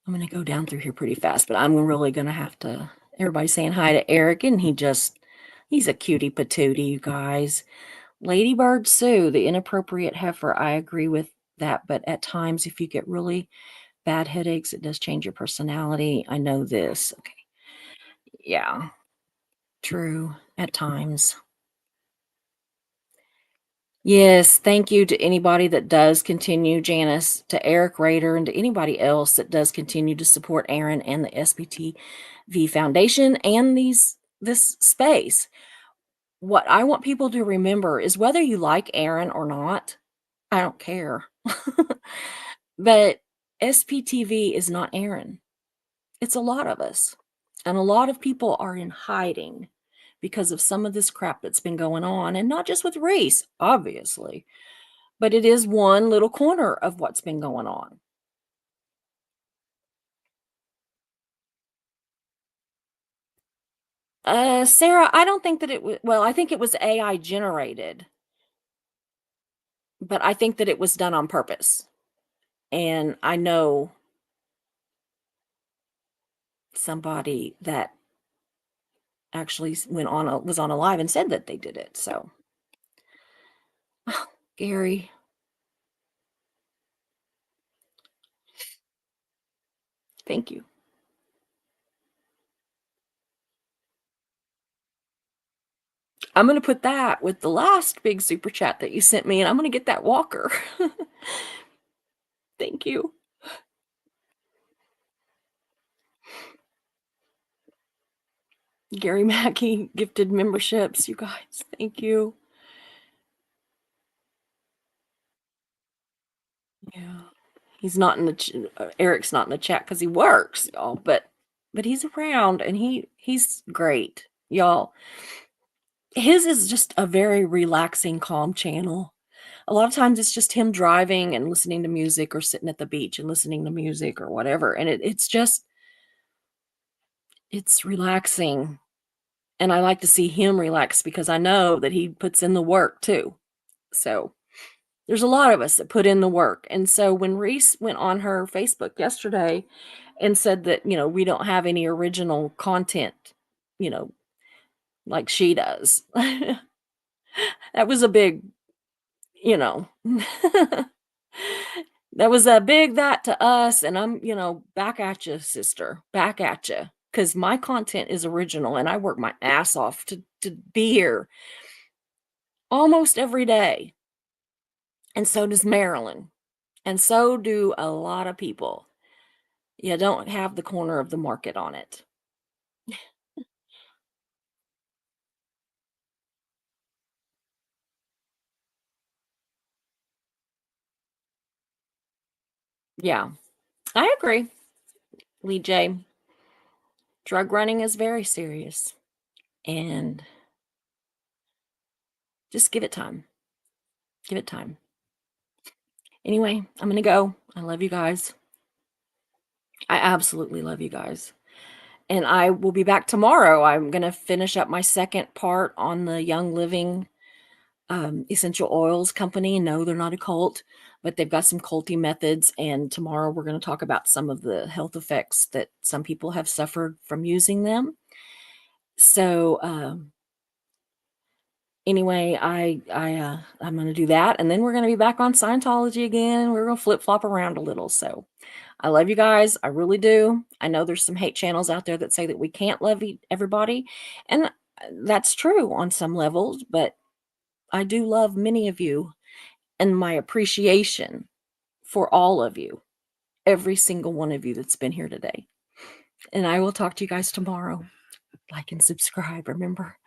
I'm gonna go down through here pretty fast, but I'm really gonna have to everybody's saying hi to Eric, and he's a cutie patootie, you guys. Ladybird Sue, the inappropriate heifer, I agree with that, but at times, if you get really bad headaches, it does change your personality. I know this. Okay. Yeah, true. At times. Yes, thank you to anybody that does continue, Janice, to Eric Rader, and to anybody else that does continue to support Aaron and the SBTV Foundation and this space. What I want people to remember is whether you like Aaron or not, I don't care. But SPTV is not Aaron. It's a lot of us. And a lot of people are in hiding because of some of this crap that's been going on, and not just with Reese, obviously, but it is one little corner of what's been going on. Sarah, I don't think that I think it was AI generated, but I think that it was done on purpose. And I know somebody that actually was on a live and said that they did it. So, Gary, thank you. I'm going to put that with the last big super chat that you sent me, and I'm going to get that walker. Thank you. Gary Mackey gifted memberships, you guys. Thank you. Yeah. He's not in the Eric's not in the chat because he works, y'all. But he's around and he's great, y'all. His is just a very relaxing, calm channel. A lot of times it's just him driving and listening to music or sitting at the beach and listening to music or whatever. And it's relaxing. And I like to see him relax because I know that he puts in the work too. So there's a lot of us that put in the work. And so when Reese went on her Facebook yesterday and said that, we don't have any original content, you know, like she does, that was a big, you know, that was a big that to us. And I'm, back at you, sister, back at you. Because my content is original and I work my ass off to be here almost every day. And so does Marilyn. And so do a lot of people. You don't have the corner of the market on it. Yeah, I agree. Lee J. Drug running is very serious. And just give it time. Give it time. Anyway, I'm going to go. I love you guys. I absolutely love you guys. And I will be back tomorrow. I'm going to finish up my second part on the Young Living essential oils company. No, they're not a cult, but they've got some culty methods. And tomorrow we're going to talk about some of the health effects that some people have suffered from using them. So anyway, I'm going to do that, and then we're going to be back on Scientology again. We're going to flip flop around a little. So I love you guys. I really do. I know there's some hate channels out there that say that we can't love everybody, and that's true on some levels, but I do love many of you and my appreciation for all of you, every single one of you that's been here today. And I will talk to you guys tomorrow. Like and subscribe, remember?